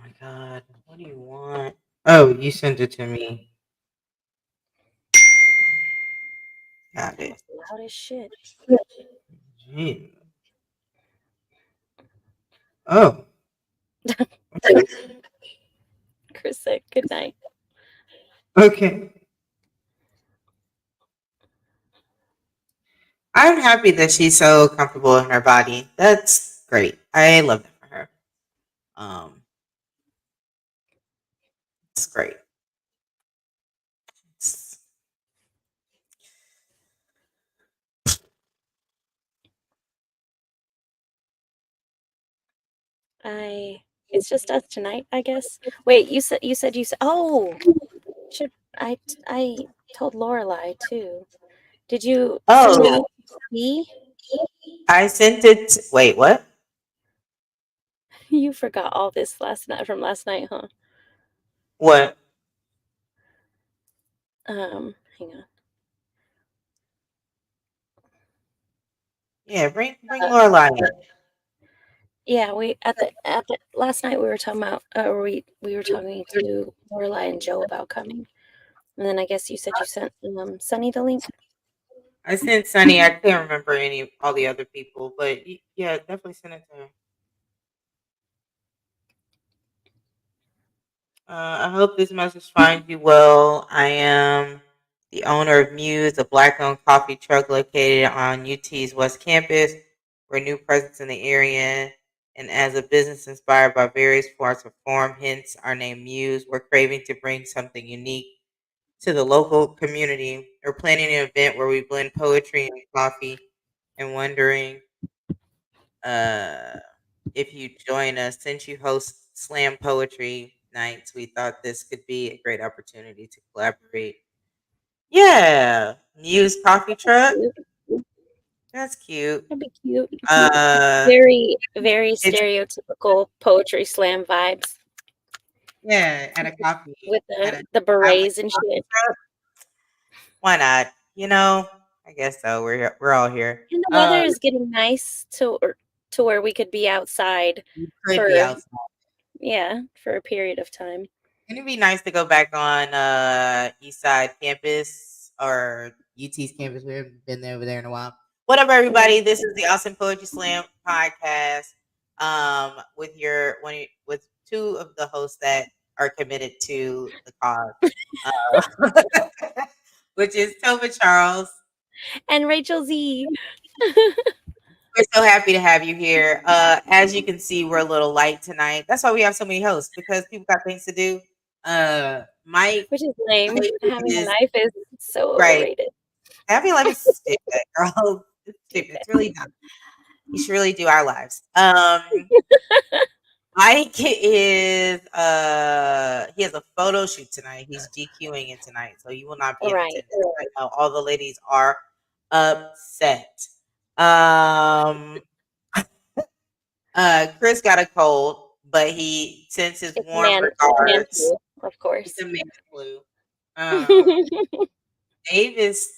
my god. What do you want? Oh, you sent it to me. Got That was it. loud as shit. Gee. Oh. Okay. Chris said good night. Okay. I'm happy that she's so comfortable in her body. That's great. I love that for her. Um, it's great. It's- It's just us tonight, I guess. Wait, you said should I told Lorelai too. Did you send the oh, link to see? I sent it. Wait, what? You forgot all this last night from last night, huh? What? Hang on. Yeah, bring Uh, Lorelai in. yeah, we at the last night we were talking about we were talking to Lorelai and Joe about coming. And then I guess you said you sent Sunny the link. I sent Sunny. I can't remember all the other people, but yeah, definitely send it to her. I hope this message finds you well. I am the owner of Muse, a black-owned coffee truck located on UT's West Campus. We're a new presence in the area, and as a business inspired by various forms of form, hence our name Muse, we're craving to bring something unique to the local community. We're planning an event where we blend poetry and coffee, and wondering uh, if you join us. Since you host slam poetry nights, we thought this could be a great opportunity to collaborate. Yeah, Muse Coffee Truck. Cute. That's cute. That'd be cute. Uh, Very it's stereotypical poetry slam vibes yeah, at a coffee with at a the at like berets and a coffee shit. truck. Why not? I guess so. We're all here. And the weather is getting nice to where we could be outside You could be for outside. for a period of time. It'd be nice to go back on East Side campus or UT's campus. We haven't been there over there in a while. What up, Yeah. everybody? This is the Awesome Poetry Slam podcast. With with two of the hosts that are committed to the cause, which is Tova Charles. And Rachel Z. We're so happy to have you here. As you can see, we're a little light tonight. That's why we have so many hosts because people got things to do. Mike Which is lame. Having a is life is so right. overrated. Having life is stupid, girl. It's stupid. It's really dumb. You should really do our lives. Mike is he has a photo shoot tonight. He's GQing it tonight, so he will not be in Right. attendance. Right now, all the ladies are upset. Um Chris got a cold, but he sends his warm It's a man regards. flu, of It's course. a man flu. Um Davis,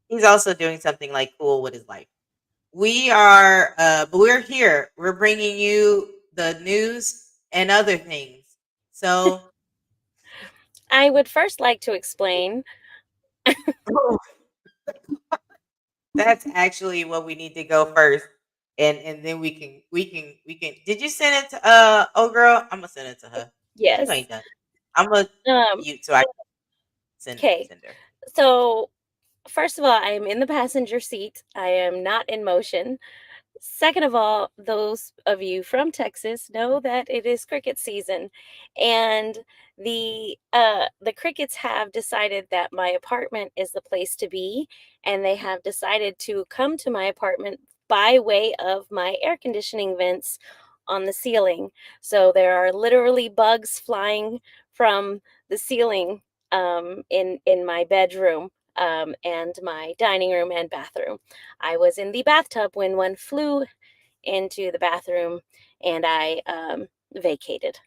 he's also doing something like cool with his life. But we're here. We're bringing you the news and other things. So, I would first like to explain. that's actually what we need to go first. And then we can did you send it to oh girl? I'm gonna send it to her. You Yes. ain't done. I'm gonna Um, mute so I can okay. send her. So, first of all, I am in the passenger seat. I am not in motion. Second of all, those of you from Texas know that it is cricket season, and the crickets have decided that my apartment is the place to be, and they have decided to come to my apartment by way of my air conditioning vents on the ceiling. So there are literally bugs flying from the ceiling in my bedroom and my dining room and bathroom. I was in the bathtub when one flew into the bathroom and I vacated.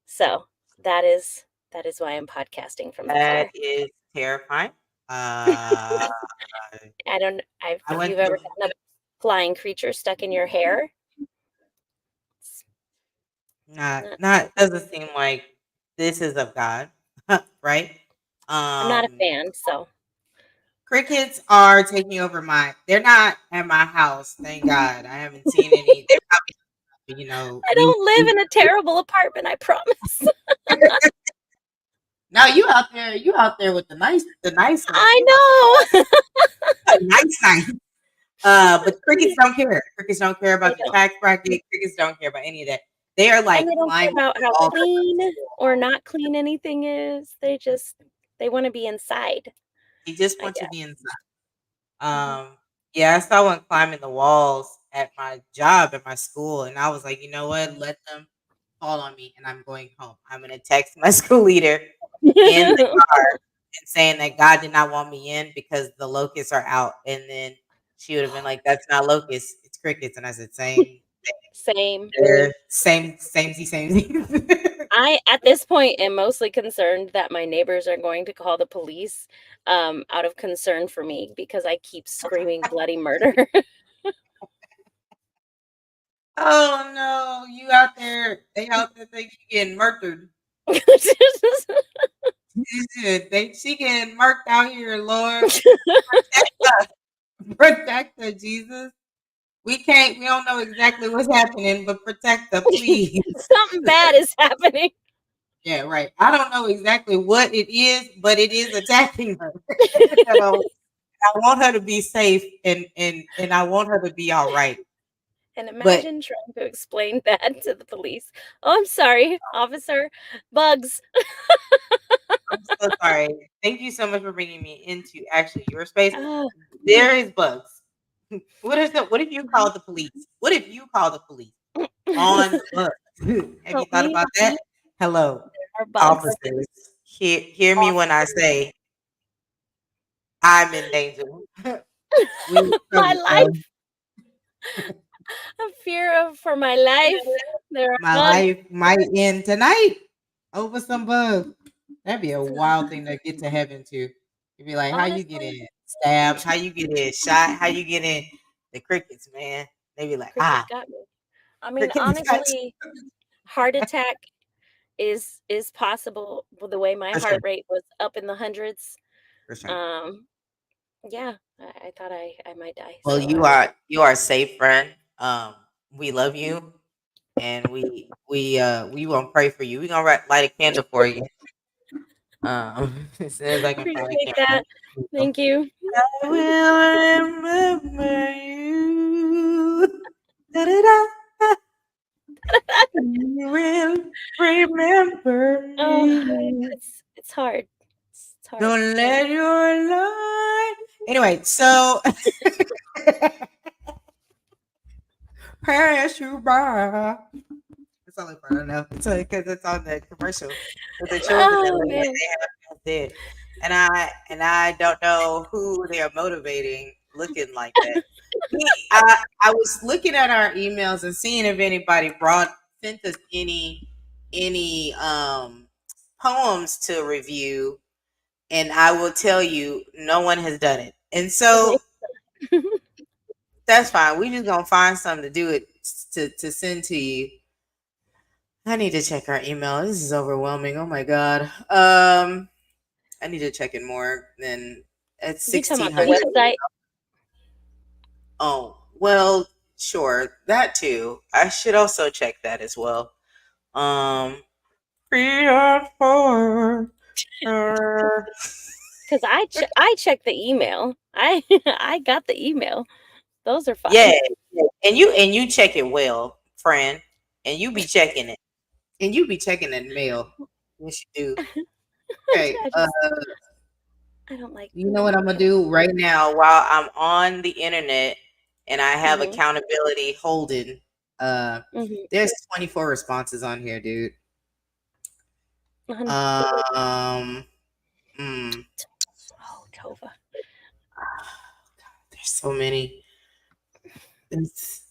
So that is why I'm podcasting from the That car. is terrifying. Uh, I don't. I If went you've ever gotten a flying creature stuck in your hair, Not, Not doesn't seem like this is of God, right? I'm not a Um, fan, so Crickets are taking over my. They're not at my house, thank God. I haven't seen any. They're probably, I don't live in a terrible apartment, I promise. No, you out there. You out there with the nice ones. I You out know. there, nice. But crickets don't care. Crickets don't care They about your don't. tax bracket. Crickets don't care about any of that. They are And like they don't care climbing about how all clean or not clean anything is. They wanna be inside, They just I want to guess. be inside. Mhm. Yeah, I saw one climbing the walls at my job at my school, and I was like, you know what? Let them fall on me, and I'm going home. I'm gonna text my school leader in the car and saying that God did not want me in because the locusts are out, and then she would have been like, "That's not locusts, it's crickets," and I said, "Same, Same. same." I, at this point, am mostly concerned that my neighbors are going to call the police, out of concern for me because I keep screaming bloody murder. Oh no, you out there? They out there think you getting murdered. She getting murked out here, Lord. Protect us. Protect her, Jesus. We don't know exactly what's happening, but protect her, please. Something bad is happening. Yeah, right. I don't know exactly what it is, but it is attacking her. So I want her to be safe and I want her to be all right. And But imagine trying to explain that to the police. "Oh, I'm sorry, officer. Bugs." I'm so sorry. Thank you so much for bringing me into actually your space. Oh, There is bugs. What if you call the police? What if you call the police on bugs? Have you help thought me. about that? Hello, Our bugs. officers. Hear me when I say I'm in danger. We in My trouble, bro. life. A fear of for my life. There are My bugs. life might end tonight over some bugs. That'd be a wild thing to get to heaven to. You'd be like, how you get Honestly, in? Stabbed? How you get in? Shot? How you get in? The crickets, man. They be like, crickets got me. I mean, crickets got honestly, heart attack is possible with the way my for sure, heart rate was up in the hundreds. for sure. Um, yeah, I thought I might die. Well, So you are safe, friend. We love you, and we gonna pray for you. We gonna light a candle for you. As soon as I can find a appreciate that. candle. Thank you. I will remember you. Da-da-da. You will remember Oh, me. it's hard. It's hard. Don't let your light. Anyway, so pass you by. That's all I know. So because it's on the commercial with the children that Oh look like man. they have been dead, and I don't know who they are motivating looking like that. I was looking at our emails and seeing if anybody brought sent us any poems to review, and I will tell you, no one has done it, and Okay. so that's fine. We just gonna find something to do it to send to you. I need to check our email. This is overwhelming. Oh my god. I need to check it more than at You talking sixteen about the hundred. website? Oh well, sure that too. I should also check that as well. Um, 3 or 4. Because I checked the email. I I got the email. Those are Yeah, fine. and you check it well, friend, and you be checking it, and you be checking that mail. Yes, you do. Okay. I just I don't like You know what I'm gonna do right now while I'm on the internet and I have mhm, accountability holding. Uh, mhm, there's 24 responses on here, dude. honey. Um, mm, Oh, Tova. there's so many. It's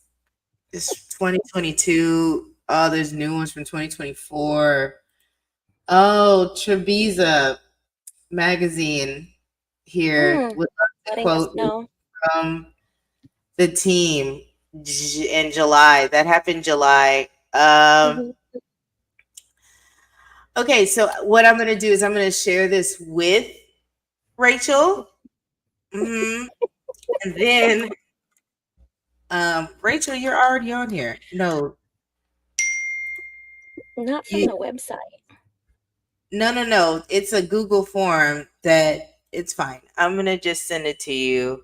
it's 2022. Oh, there's new ones from 2024. Oh, Trebiza magazine here Mm, with the letting us quote know. from the team in July. That happened July. Mhm. Okay, so what I'm gonna do is I'm gonna share this with Rachel. hmm And then Rachel, you're already on here. No, Not from you the website. no. It's a Google form that it's fine. I'm gonna just send it to you,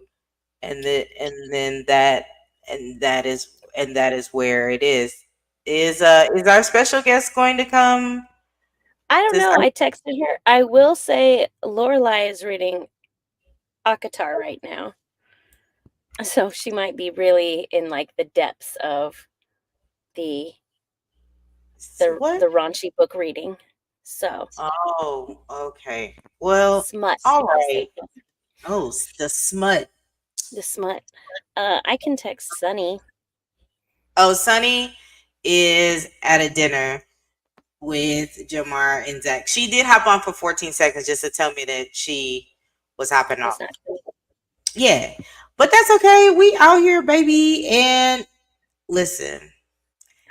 and then that is where it is. Is our special guest going to come? I don't know. I texted her. I will say Lorelai is reading Akatar right now. So she might be really in like the depths of the What? the raunchy book reading. So Oh, okay. Well, smut, all I'll say. right. Oh, the smut. The smut. I can text Sunny. Oh, Sunny is at a dinner with Jamar and Zach. She did hop on for 14 seconds just to tell me that she was hopping That's off. not cool. Yeah, but that's okay. We out here, baby. And listen, it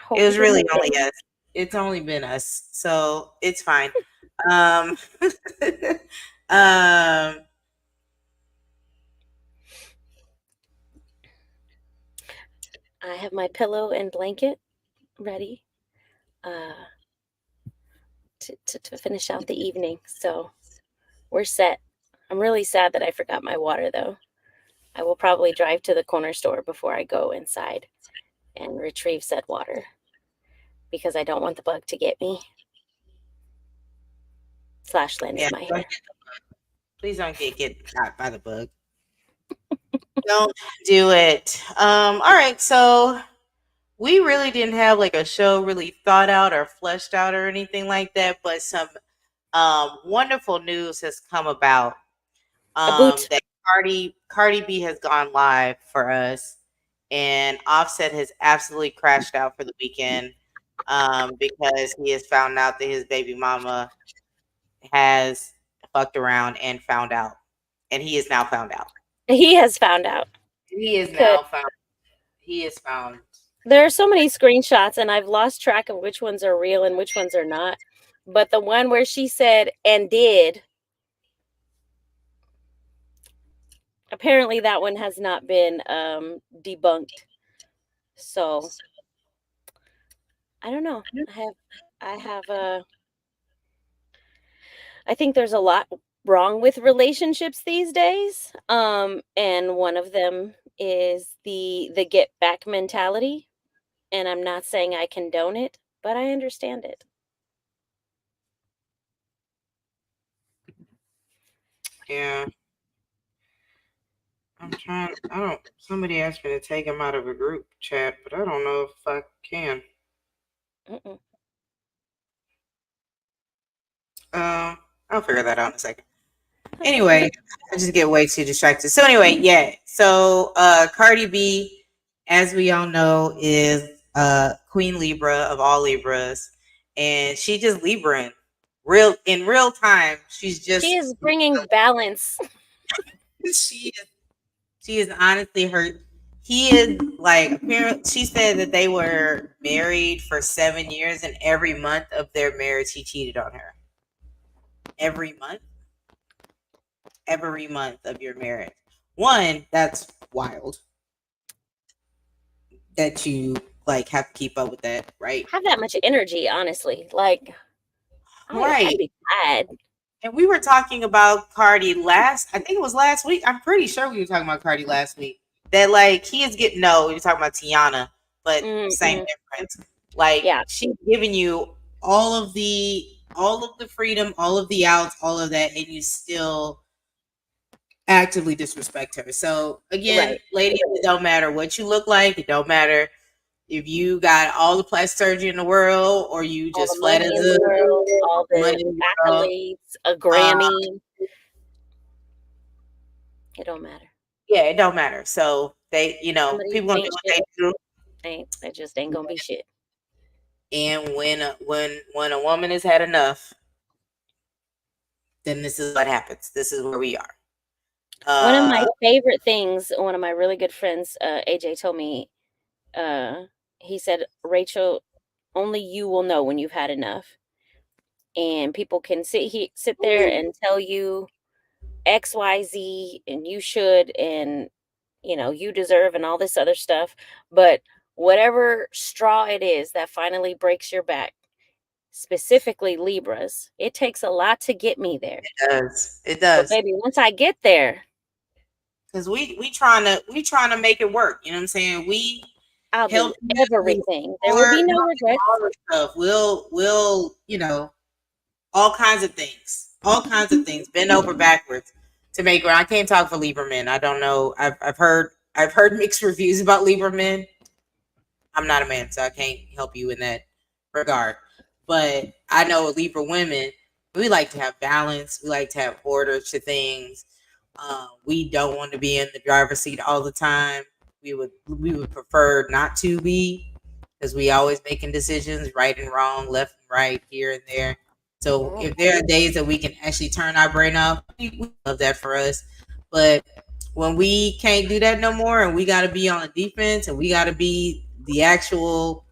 Hope you was didn't really offend. only us. It's only been us, so it's fine. Um, um, I have my pillow and blanket ready uh, to finish out the evening. So we're set. I'm really sad that I forgot my water, though. I will probably drive to the corner store before I go inside and retrieve said water because I don't want the bug to get me / land yeah, in my hair. please don't get caught by the bug. Don't do it. All right, so we really didn't have like a show really thought out or fleshed out or anything like that, but some wonderful news has come about. A boot. That Cardi B has gone live for us, and Offset has absolutely crashed out for the weekend because he has found out that his baby mama has fucked around and found out, and he is now found out. He has found out. He is Could now found. He is found. There are so many screenshots, and I've lost track of which ones are real and which ones are not. But the one where she said and did, apparently that one has not been debunked. So I don't know. I have I think there's a lot wrong with relationships these days. And one of them is the get back mentality. And I'm not saying I condone it, but I understand it. Yeah. I'm trying. I don't. Somebody asked me to take him out of a group chat, but I don't know if I can. Mm-mm. I'll figure that out in a second. Anyway, I just get way too distracted. So anyway, yeah. So Cardi B, as we all know, is Queen Libra of all Libras, and she just Libra in real time. She's She just is bringing balance. she she is honestly hurt. He is like apparently she said that they were married for 7 years, and every month of their marriage he cheated on her. Every month, every month of your marriage. One, that's wild that you like have to keep up with that, right? Have that much energy, honestly. Like I'd Right. be tired. And we were talking about Cardi I think it was last week. I'm pretty sure we were talking about Cardi last week. That like he is getting no, we were talking about Tiana, but same Mm-mm. difference. Like Yeah, she's giving you all of the freedom, all of the outs, all of that, and you still actively disrespect her. So again, right. ladies, it don't matter what you look like, it don't matter if you got all the plastic surgery in the world or you All just the flat money as in the world, all a the money in the world. accolades, a Uh, Grammy. It don't matter. yeah, it don't matter. So Somebody people gonna do ain't what shit. they do. They just ain't gonna be shit. And when a woman has had enough, then this is what happens. This is where we are. One of my Uh, favorite things, one of my really good friends, AJ told me, uh, he said, Rachel, only you will know when you've had enough. and people can sit there and tell you XYZ and you should and you deserve and all this other stuff. But whatever straw it is that finally breaks your back, specifically Libras, it takes a lot to get me there. It does. It But does. baby, once I get there, Because we trying to make it work. You know what I'm saying? We I'll do help you everything. There will or be no regrets. all the stuff. We'll all kinds of things. All kinds of things. Bend over backwards to make her. I can't talk for Libra men. I don't know. I've heard mixed reviews about Libra men. I'm not a man, so I can't help you in that regard. But I know Libra women, we like to have balance. We like to have order to things. We don't want to be in the driver's seat all the time. We would prefer not to be, because we always making decisions, right and wrong, left and right, here and there. So if there are days that we can actually turn our brain off, we love that for us. But when we can't do that no more, and we got to be on the defense, and we got to be the actual,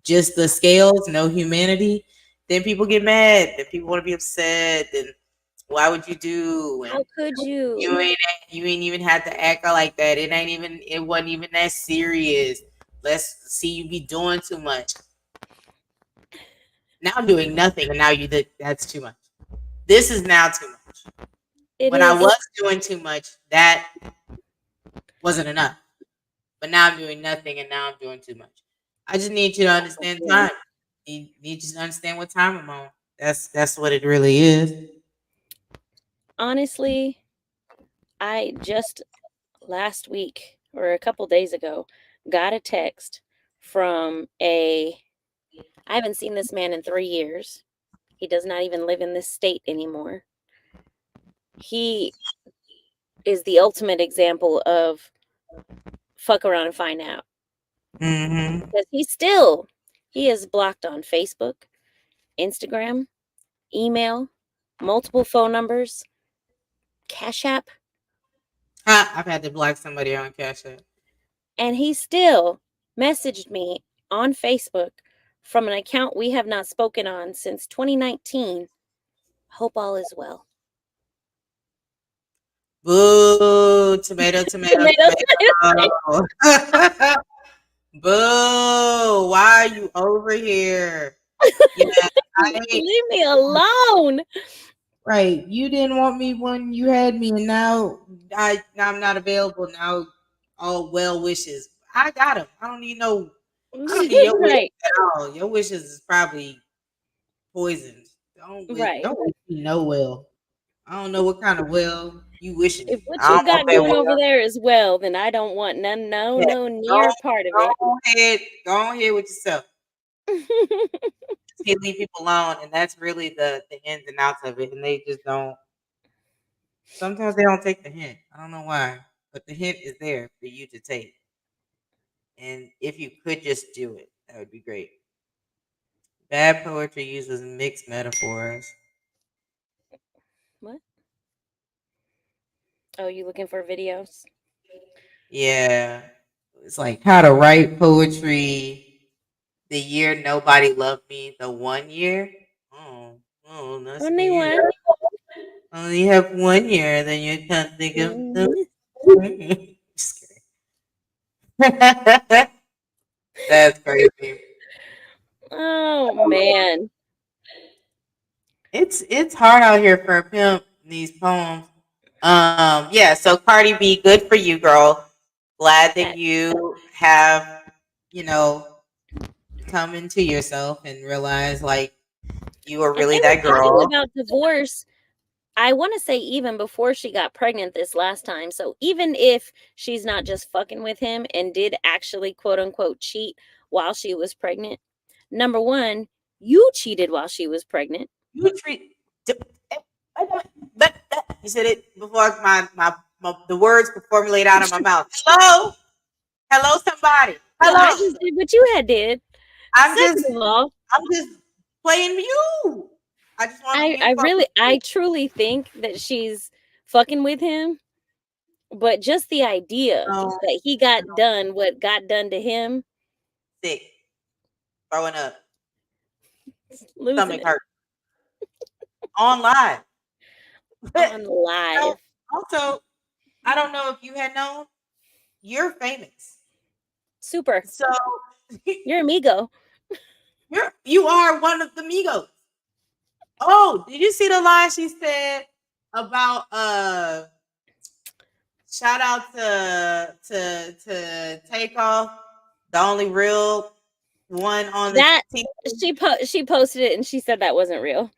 just the scales, no humanity, then people get mad. Then people want to be upset. And why would you do? And How could you? you ain't even have to act like that. It wasn't even that serious. Let's see you be doing too much. Now I'm doing nothing, and now you did. That's too much. This is now too much. It When I is. was doing too much, that wasn't enough. But now I'm doing nothing, and now I'm doing too much. I just need you to understand time. Need you to understand what time I'm on. That's what it really is. Honestly, I just last week or a couple days ago got a text from I haven't seen this man in 3 years. He does not even live in this state anymore. He is the ultimate example of fuck around and find out. Mm-hmm. Because he is blocked on Facebook, Instagram, email, multiple phone numbers, Cash App, I've had to block somebody on Cash App. and he still messaged me on Facebook from an account we have not spoken on since 2019. Hope all is well. Boo! Tomato, tomato, Tomatoes. tomato. Boo! Why are you over here? Yeah, Leave me alone. right. You didn't want me when you had me, and now I'm not available. Now, all well wishes. I got them. I don't need no. I don't need your wishes Right, at all. Your wishes is probably poisoned. right. Don't wish me no well. I don't know what kind of well you wishing If me. what I you don't want got that going over well. there is well, then I don't want none, no, Yeah, no go, near part of it. go ahead with yourself. Just leave people alone, and that's really the ins and outs of it. And they just don't. Sometimes they don't take the hint. I don't know why, but the hint is there for you to take. And if you could just do it, that would be great. Bad poetry uses mixed metaphors. What? Oh, you looking for videos? Yeah, it's like how to write poetry. The year nobody loved me. The 1 year. Oh, that's Only weird. one. Only have 1 year, then you can't think of the. Mm. Just kidding. That's crazy. Oh man. It's hard out here for a pimp. These poems. Yeah. So Cardi B, good for you, girl. Glad that That, you have, you know, come into yourself and realize like you are and they really were that talking girl. about divorce. I want to say even before she got pregnant this last time. So even if she's not just fucking with him and did actually quote unquote cheat while she was pregnant, number one, you cheated while she was pregnant. You treat. You said it before my the words were formulated out of my mouth. Hello, hello, somebody. Well, I Hello. just did what you had did. I'm Second just of all, I'm just playing you. I just want to be I informed. really, I truly think that she's fucking with him. But just the idea No, that he got done what got done to him, sick, throwing up, losing stomach it. hurt. on live. On So live. also, I don't know if you had known, you're famous. Super. So You're amigo. you are one of the Migos. Oh, did you see the line she said about shout out to Takeoff, the only real one on the That team? she posted it and she said that wasn't real.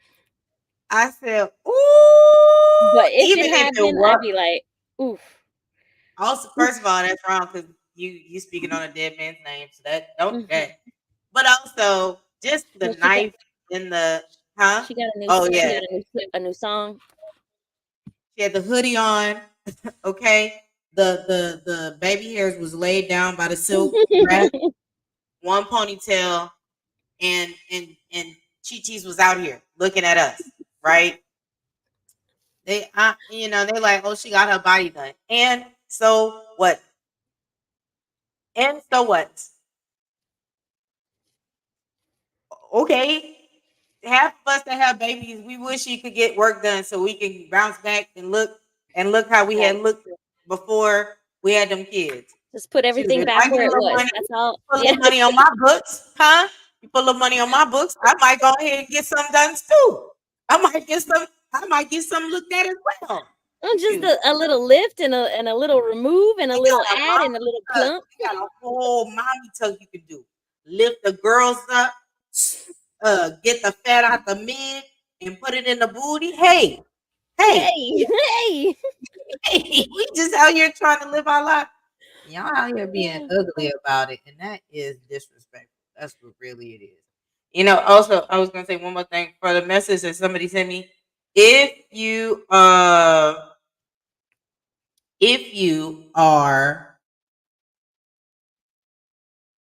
I said, ooh, But if even it if it happened, was. I'd be like, oof. Also, first of all, that's wrong because you speaking on a dead man's name, so that don't do Mhm. that. But also, just the Well, she got knife in the huh? Oh she yeah, got a new song. she had the hoodie on. Okay, the baby hairs was laid down by the silk wrap, one ponytail, and Chi Chi's was out here looking at us, right? They like, oh, she got her body done, and so what? And so what? Okay, half of us that have babies, we wish you could get work done so we can bounce back and look how we Right. had looked before we had them kids. Just put She was everything like, back I get where a it little was. money, That's all. put a Yeah. little money on my books, huh? You put a little money on my books, I might go ahead and get some done too. I might get some looked at as well. Just Shoot. a little lift and a little remove and a We little got a add mommy and a little tuck. plump. We got a whole mommy tuck you can do. Lift the girls up, get the fat out the men, and put it in the booty. Hey, hey, Hey, hey. hey, we just out here trying to live our life. Y'all out here being ugly about it, and that is disrespectful. That's what really it is. Also, I was gonna say one more thing for the message that somebody sent me. If you if you are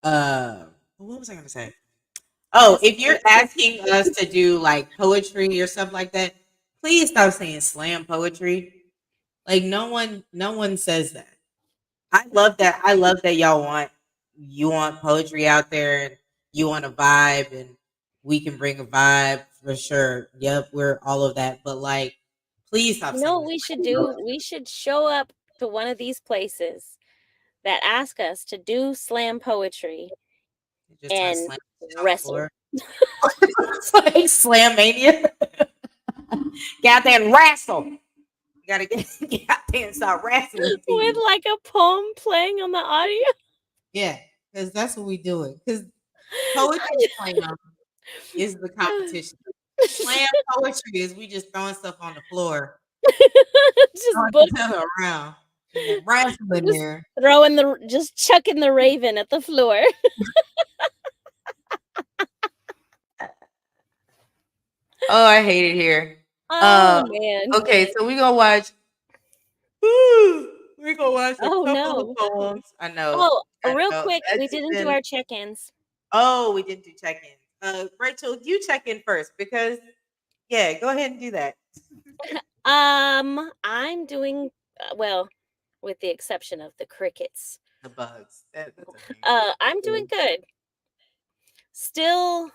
what was I gonna say? Oh, Ask if you're asking us to do like poetry or stuff like that, please stop saying slam poetry. Like no one says that. I love that. I love that you want poetry out there and you want a vibe and we can bring a vibe for sure. Yep, we're all of that. But like, please stop You know saying what we should slam do? poetry. We should show up to one of these places that ask us to do slam poetry You just start and slamming shit on the wrestle. floor. It's like slam mania. Goddamn wrestle. You gotta get out there and start wrestling With people. like a poem playing on the audio. Yeah, because that's what we doing. Because poetry slam is the competition. Slam poetry is we just throwing stuff on the floor, Just throwing book each other around, and then wrestling just there. just chucking the raven at the floor. Oh, I hate it here. Oh Uh, man. okay, so we gonna watch. We gonna watch a Oh couple of no. poems. I know. Oh, I real know. quick, we That's didn't do been. our check-ins. Oh, we didn't do check-ins. Rachel, you check in first because yeah, go ahead and do that. I'm doing well, with the exception of the crickets. The bugs. That's okay. I'm doing good. Still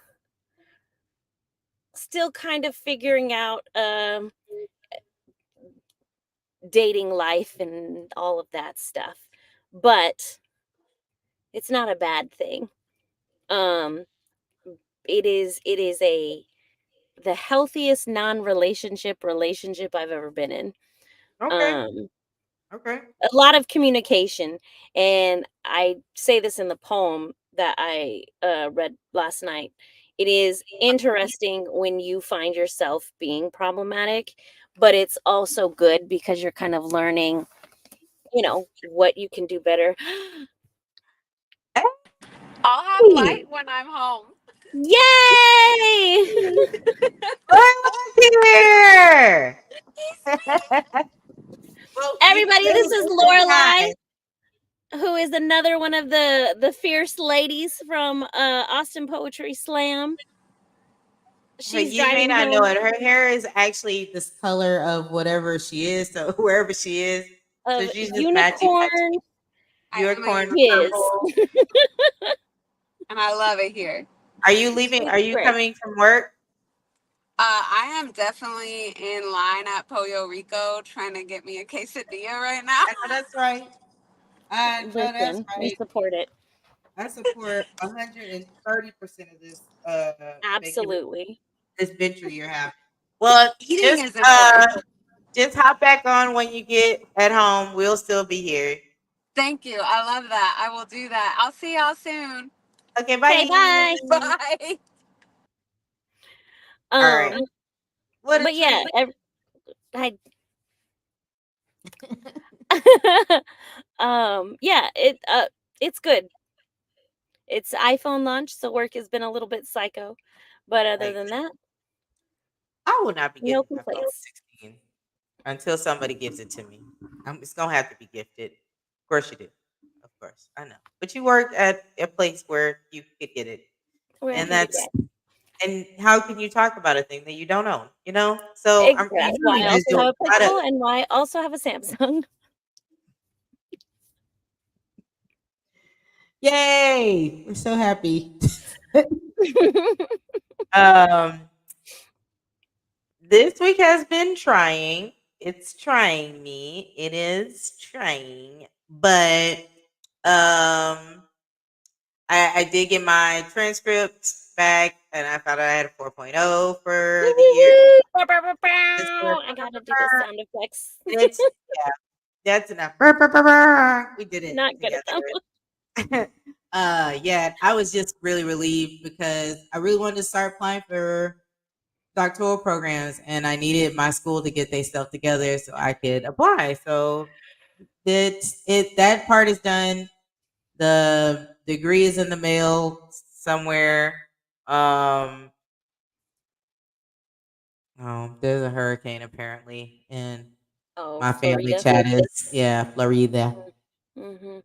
kind of figuring out dating life and all of that stuff. But it's not a bad thing. Um it is a the healthiest non-relationship I've ever been in. Okay. Um Okay. a lot of communication, and I say this in the poem that I read last night. It is interesting when you find yourself being problematic, but it's also good because you're kind of learning, what you can do better. I'll have Hey, light when I'm home. Yay! look here. Well, you can Everybody, say this is say Lorelai, hi. who is another one of the fierce ladies from Austin Poetry Slam. But She's you may driving not know home it. Her hair is actually this color of whatever she is, so wherever she is. So of she's just matching unicorn I am a unicorn biz. purple. and I love it here. Are you leaving? Sweet Are you square. coming from work? I am definitely in line at Pollo Rico trying to get me a quesadilla right now. I know that's right. I know that's Listen, we right. support it. I support 130% of this making Absolutely. this venture you're having. Well, Eating is important. just hop back on when you get at home. We'll still be here. Thank you. I love that. I will do that. I'll see y'all soon. Okay, Okay, bye. bye. Bye. All right. Um, What a but yeah, treat. I yeah, it's good. It's iPhone launch, so work has been a little bit psycho. But other Like, than that, I will not be no getting an iPhone complaints. 16 until somebody gives it to me. It's gonna have to be gifted. Of course you do. Of course, I know. But you work at a place where you could get it, Where I and can get that's that. and how can you talk about a thing that you don't own? You know. So That's you why really I just also doing have a a lot of. Pixel and why I also have a Samsung. Yay! We're so happy. um, this week has been trying. It's trying me. It is trying, but I did get my transcripts back, and I found out I had a 4.0 for the year. Bow, bow, bow, bow. I gotta do the sound effects. And it's yeah, that's enough. Brr, brr, brr, brr. We did it Not good at them. together. Yeah, I was just really relieved because I really wanted to start applying for doctoral programs, and I needed my school to get their stuff together so I could apply. So that part is done. The degree is in the mail somewhere. Oh, there's a hurricane apparently in Oh, my family Florida. chat is Florida. Mm-hmm.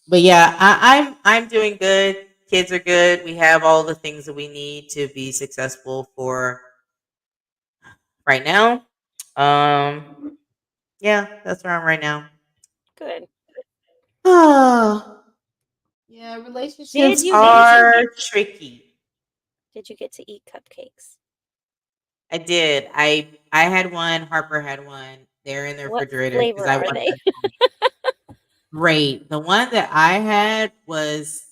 But yeah, I'm doing good. Kids are good. We have all the things that we need to be successful for right now. Yeah, that's where I'm right now. Good. Oh, yeah, Did relationships you are tricky. get to eat cupcakes? I did. I had one. Harper had one. They're in the What refrigerator because flavor I are wanted they? them. Great. The one that I had was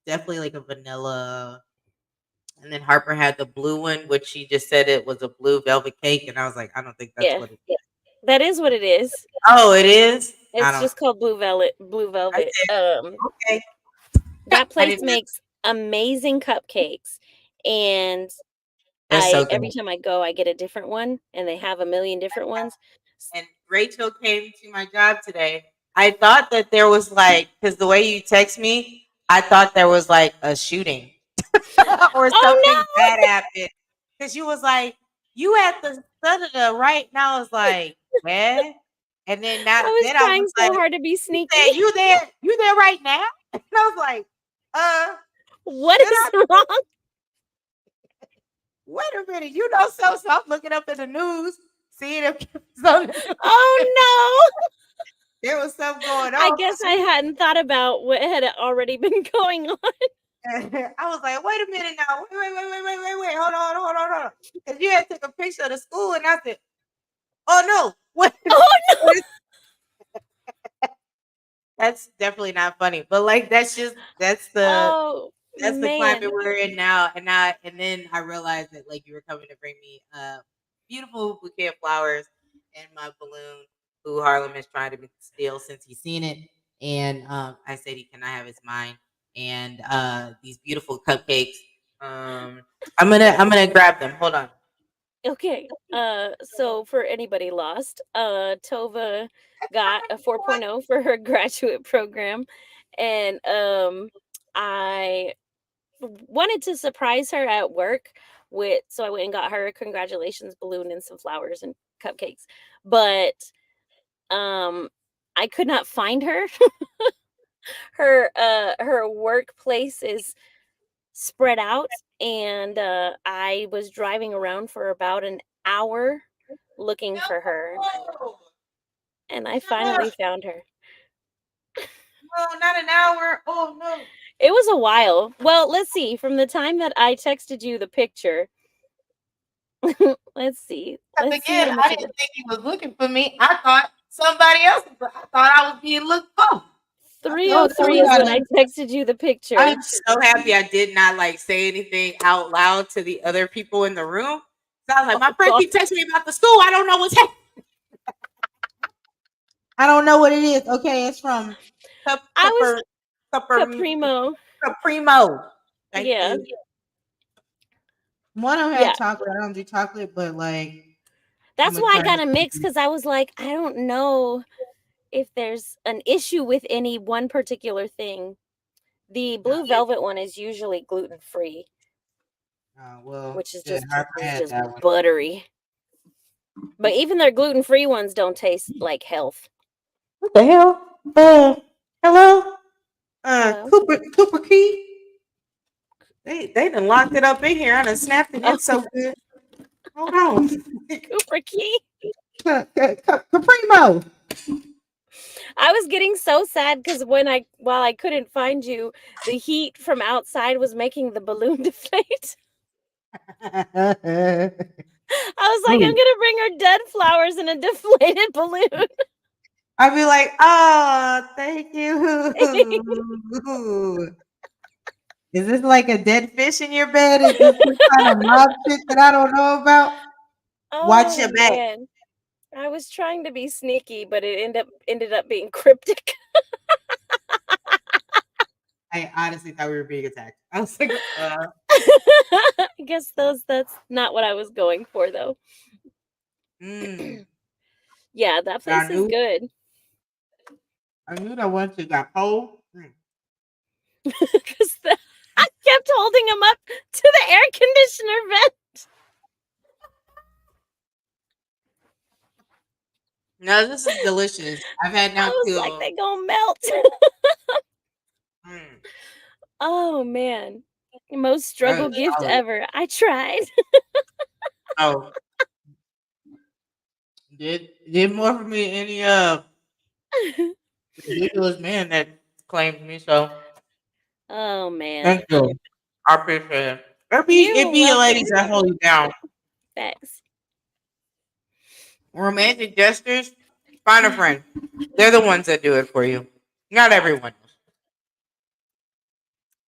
definitely like a vanilla. And then Harper had the blue one, which she just said it was a blue velvet cake, and I was like, I don't think that's Yeah, what it is. that is what it is. Oh, it is. I It's don't. just called Blue Velvet. Blue I Velvet. did. Okay. That I place didn't. makes amazing cupcakes, and They're so every good. time I go, I get a different one, and they have a million different ones. And Rachel came to my job today. I thought that there was like, because the way you text me, I thought there was like a shooting or Oh something no! bad happened. Because you was like, you at the da right now. I was like, where? And then I was then I was trying like, so hard to be you sneaky. said you there right now? And I was like, What should is I? wrong? Wait a minute, you know so I'm looking up in the news, seeing if something Oh no! there was something going I on. guess I hadn't thought about what had already been going on. I was like, wait a minute now. Wait. Hold on. Because you had took a picture of the school and I said, oh no. Oh no! What is that's definitely not funny. But like Oh that's the climate man. we're in now. And then I realized that like you were coming to bring me a beautiful bouquet of flowers and my balloon who Harlem is trying to steal since he's seen it. And I said can I have his mine? And these beautiful cupcakes. I'm gonna grab them. Hold on. Okay. So for anybody lost, Tova got a 4.0 for her graduate program, and I wanted to surprise her at work so I went and got her a congratulations balloon and some flowers and cupcakes. But um I could not find her. Her workplace is spread out, and I was driving around for about an hour looking for her, No, and I finally found her. no, not an hour. Oh no. It was a while. Well, let's see. From the time that I texted you the picture, Let's see. Because Let's see again, how I much of didn't it. think he was looking for me. I thought somebody else. I thought I was being looked for. I told you 3:03 we is when gotta. I texted you the picture. I'm so happy I did not like say anything out loud to the other people in the room. So I was like, my Oh, friend God. keep texting me about the school. I don't know what's happening. I don't know what it is. Okay, it's from. I was Caprimo. Caprimo. Thank Yeah. you. One of them Yeah. had chocolate. I don't do chocolate, but like. That's I'ma why I try got a mix because I was like, I don't know if there's an issue with any one particular thing. The blue velvet one is usually gluten free, Well, which is shit, just I had that one. buttery. But even their gluten free ones don't taste like health. What the hell? Hello? Hello? Cooper Key. They done locked it up in here. I done snapped it in so good. Hold on. Cooper Key. Caprimo. I was getting so sad because while I couldn't find you, the heat from outside was making the balloon deflate. I was like, I'm gonna bring her dead flowers in a deflated balloon. I'd be like, oh, thank you. Is this like a dead fish in your bed? Is this some kind of mob shit that I don't know about? Watch your back. Man. I was trying to be sneaky, but it ended up being cryptic. I honestly thought we were being attacked. I was like, I guess that's not what I was going for though. Yeah, that place is good. I knew that once it got cold. Because I kept holding him up to the air conditioner vent. No, this is delicious. I've had now I was too. like, they gonna melt. Oh man, most struggle gift ever. I tried. Oh, did more for me any ridiculous man that claimed me. So, Oh man, thank you. I appreciate it. It be your ladies that hold you down. Thanks. Romantic gestures. Find a friend. They're the ones that do it for you. Not everyone.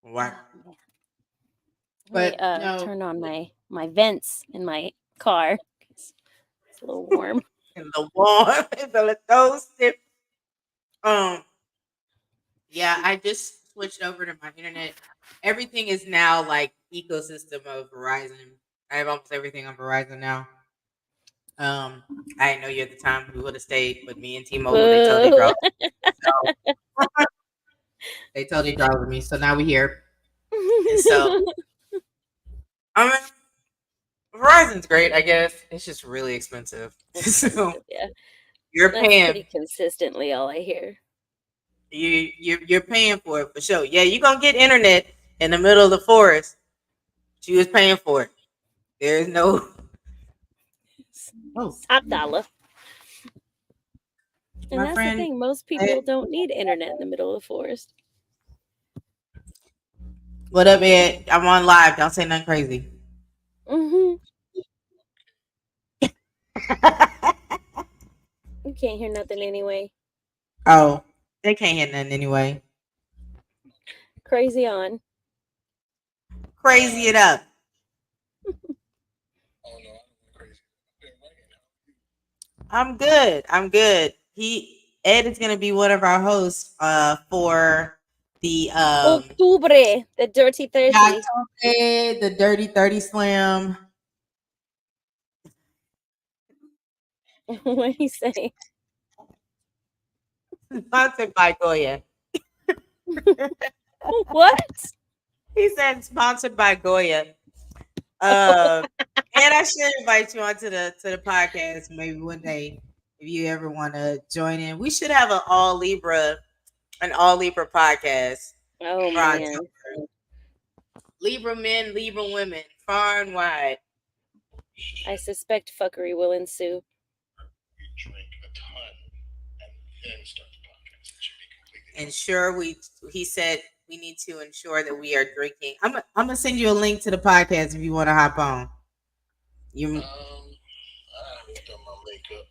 What? But turn on my vents in my car. It's a little warm. In the warm, the toasted. Yeah, I just switched over to my internet. Everything is now like ecosystem of Verizon. I have almost everything on Verizon now. I didn't know you at the time. We would have stayed, but me and T-Mobile, they totally dropped. They totally dropped with me. So now we're here. And so, I mean, Verizon's great, I guess. It's just really expensive. So yeah, you're paying pretty consistently. All I hear. You're paying for it for sure. Yeah, you're gonna get internet in the middle of the forest. She was paying for it. There is no top dollar. And My that's friend, the thing. Most people don't need internet in the middle of the forest. What up, Ed? I'm on live. Don't say nothing crazy. You can't hear nothing anyway. Oh, they can't hear nothing anyway. Crazy on. Crazy it up. I'm good. Ed is gonna be one of our hosts for the Octubre, the Dirty 30. Octubre, the Dirty 30 Slam. What did he say? Sponsored by Goya. What? He said sponsored by Goya. And I should invite you onto the podcast maybe one day if you ever want to join in. We should have an all Libra podcast. Oh man. Libra men, Libra women, far and wide. I suspect fuckery will ensue. Drink a ton and then start the podcast. It should be completely. He said we need to ensure that we are drinking. I'm gonna send you a link to the podcast if you want to hop on. You I haven't done my makeup.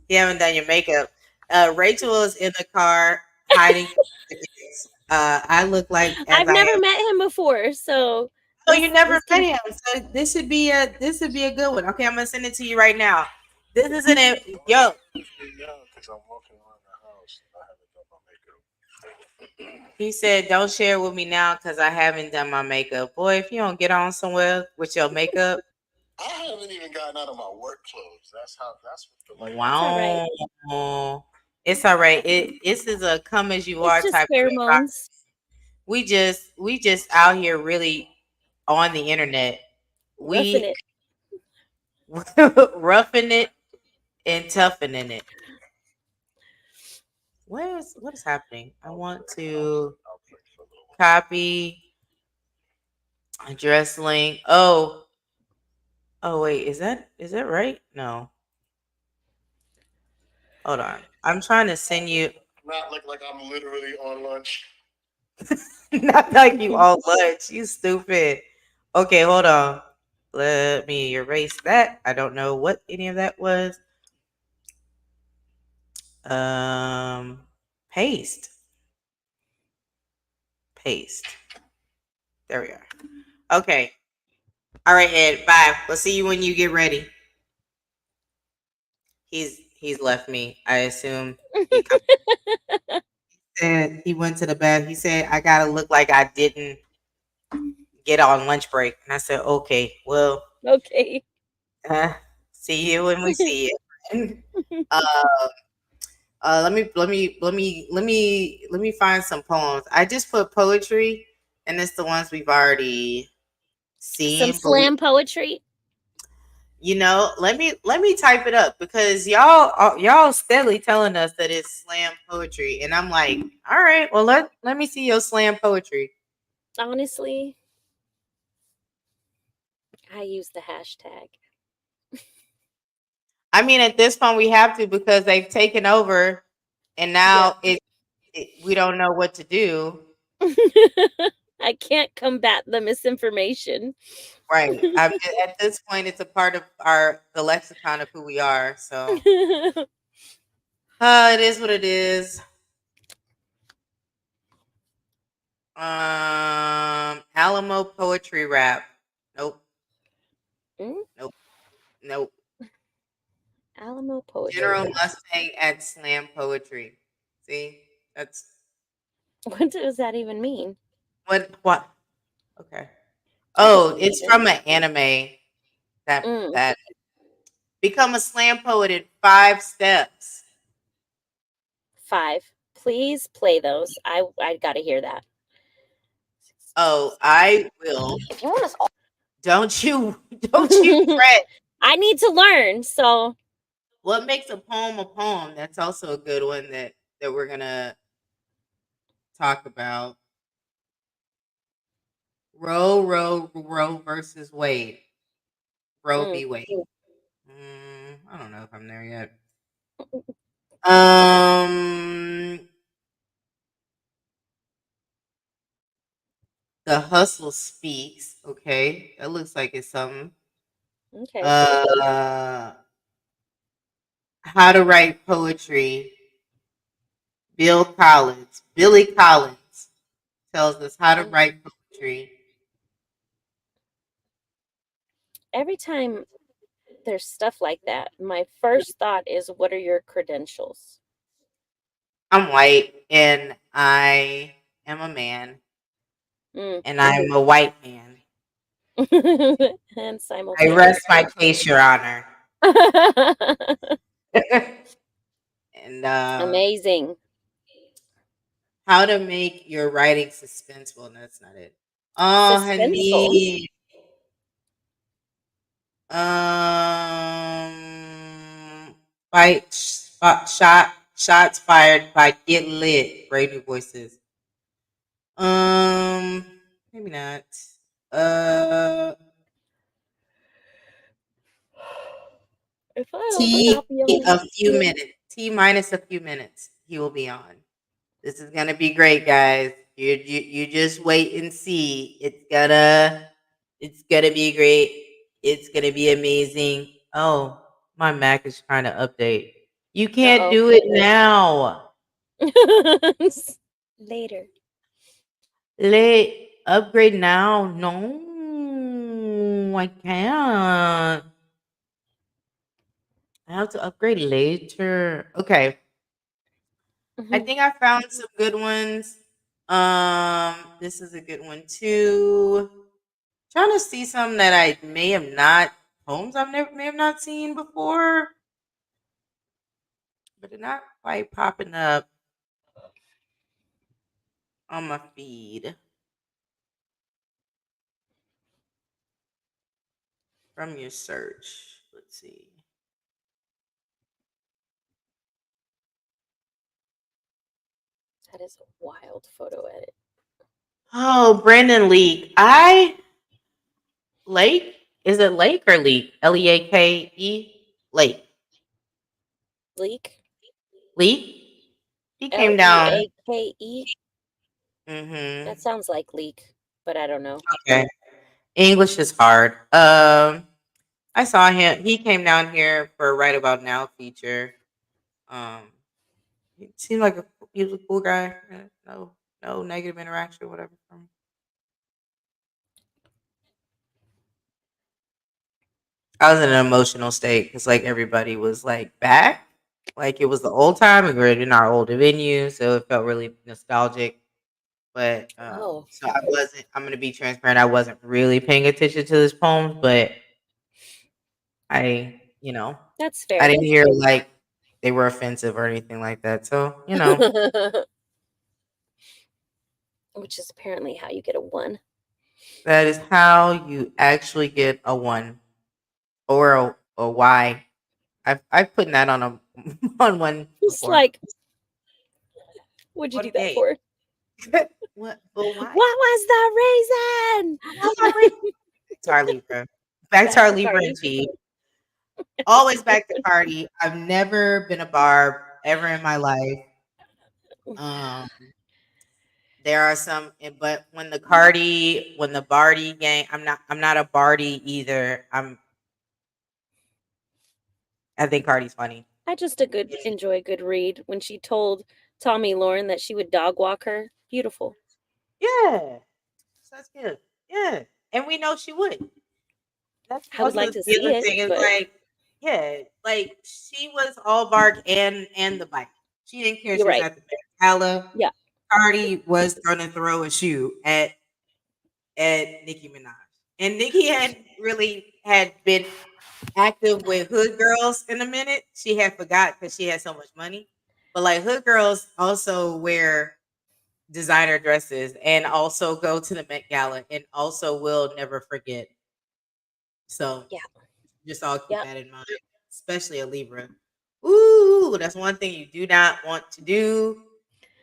you haven't done your makeup. Rachel is in the car hiding. I look like as I've I never am. met him before, so Oh, you never this met can him, so this should be a good one. Okay, I'm gonna send it to you right now. This isn't it, yo. Because I'm walking around the house and I haven't done my makeup. He said, "Don't share it with me now because I haven't done my makeup." Boy, if you don't get on somewhere with your makeup, I haven't even gotten out of my work clothes. That's what the like. it's all right. wow, it's all right. This is a come as you It's are just type of environment. pheromones. We just out here really on the internet. Roughing We it. roughing it and toughening it. What is happening? I want to I'll play for a little while. copy address link. Oh wait, is that right? No. Hold on. I'm trying to send you Not like I'm literally on lunch. not like you all lunch. You stupid. Okay, hold on. Let me erase that. I don't know what any of that was. Um paste. Paste. There we are. Okay. All right, Ed. Bye. We'll see you when you get ready. He's left me. I assume he come said he went to the bath. He said I gotta look like I didn't get on lunch break. And I said, okay, well, Okay. uh, see you when we see you. uh, let me find some poems. I just put poetry, and it's the ones we've already Some seen. But slam poetry. let me type it up because y'all steadily telling us that it's slam poetry, and I'm like, all right, well let me see your slam poetry. Honestly, I use the hashtag. I mean, at this point, we have to because they've taken over, and now we don't know what to do. I can't combat the misinformation. Right. I mean, at this point, it's a part of the lexicon of who we are. So, it is what it is. Alamo poetry rap. Nope. Mm, Nope. Nope. Alamo poetry. General Rap. Mustang at slam poetry. See, that's What does that even mean? what. Okay. I can Oh, believe it's it. from an anime that Mm, that become a slam poet in 5 steps. 5. Please play those. I gotta hear that. Oh, I will. If you want us all, Don't you don't you fret. I need to learn. So What makes a poem a poem? That's also a good one that we're gonna talk about. Roe versus Wade. Roe mm, v. Wade. I don't know if I'm there yet. Um, The Hustle Speaks. Okay, that looks like it's something. okay. How to Write Poetry. Billy Collins tells us how to write poetry. Every time there's stuff like that, my first thought is, what are your credentials? I'm white and I am a man Mm. and I'm a white man. And I simultaneously. rest my case, Your Honor. And Amazing. how to make your writing suspenseful. No, that's not it. Oh, Suspenseful. honey. Shots fired by Get Lit. Brave New Voices. Maybe not. Uh, If I don't T copy on a few minutes. T minus a few minutes. He will be on. This is gonna be great, guys. You just wait and see. It's gonna be great. It's gonna be amazing. Oh, my Mac is trying to update. You can't Uh-oh. do it now. Later. Late upgrade now. No, I can't. I have to upgrade later. Okay. I Mhm. think I found some good ones. This is a good one too. Trying to see some that I may have not homes I've never may have not seen before, but they're not quite popping up on my feed from your search. Let's see. That is a wild photo edit. Oh, Brandon Lake? Is it Lake or Leak? Leake? Lake. Leak. Leak? He came down. Leake. Mm-hmm. That sounds like leak, but I don't know. Okay. English is hard. I saw him. He came down here for a Right About Now feature. Um, he seemed like he was a cool guy. No negative interaction or whatever from him. I was in an emotional state because like everybody was like back, like it was the old time. We were in our older venue, so it felt really nostalgic. But Oh, so I wasn't. I'm gonna be transparent. I wasn't really paying attention to his poems, but I, that's I fair. didn't hear like they were offensive or anything like that. So Which is apparently how you get a 1. that is how you actually get a 1 or a Y. I've put that on a on one It's before. like, what'd you do that 48. for? What? But why? What was the reason? Back to our Libra. Back to Back our to Libra Cardi. and T. Always back to Cardi. I've never been a Barb ever in my life. Um, there are some, but when the Barty gang, I'm not a Barty either. I think Cardi's funny. I just enjoy a good read. When she told Tommy Lauren that she would dog walk her, beautiful. Yeah, that's good. Yeah, and we know she would. That's I would also like to the see other it, thing is but like, yeah, like she was all bark and the bike. She didn't care. you're She was right. at the Gala. Yeah. Cardi was gonna throw a shoe at Nicki Minaj, and Nicki had been active with Hood Girls in a minute. She had forgot because she had so much money, but like Hood Girls also wear designer dresses and also go to the Met Gala and also will never forget. So Yeah. just all keep Yeah. that in mind, especially a Libra. Ooh, that's one thing you do not want to do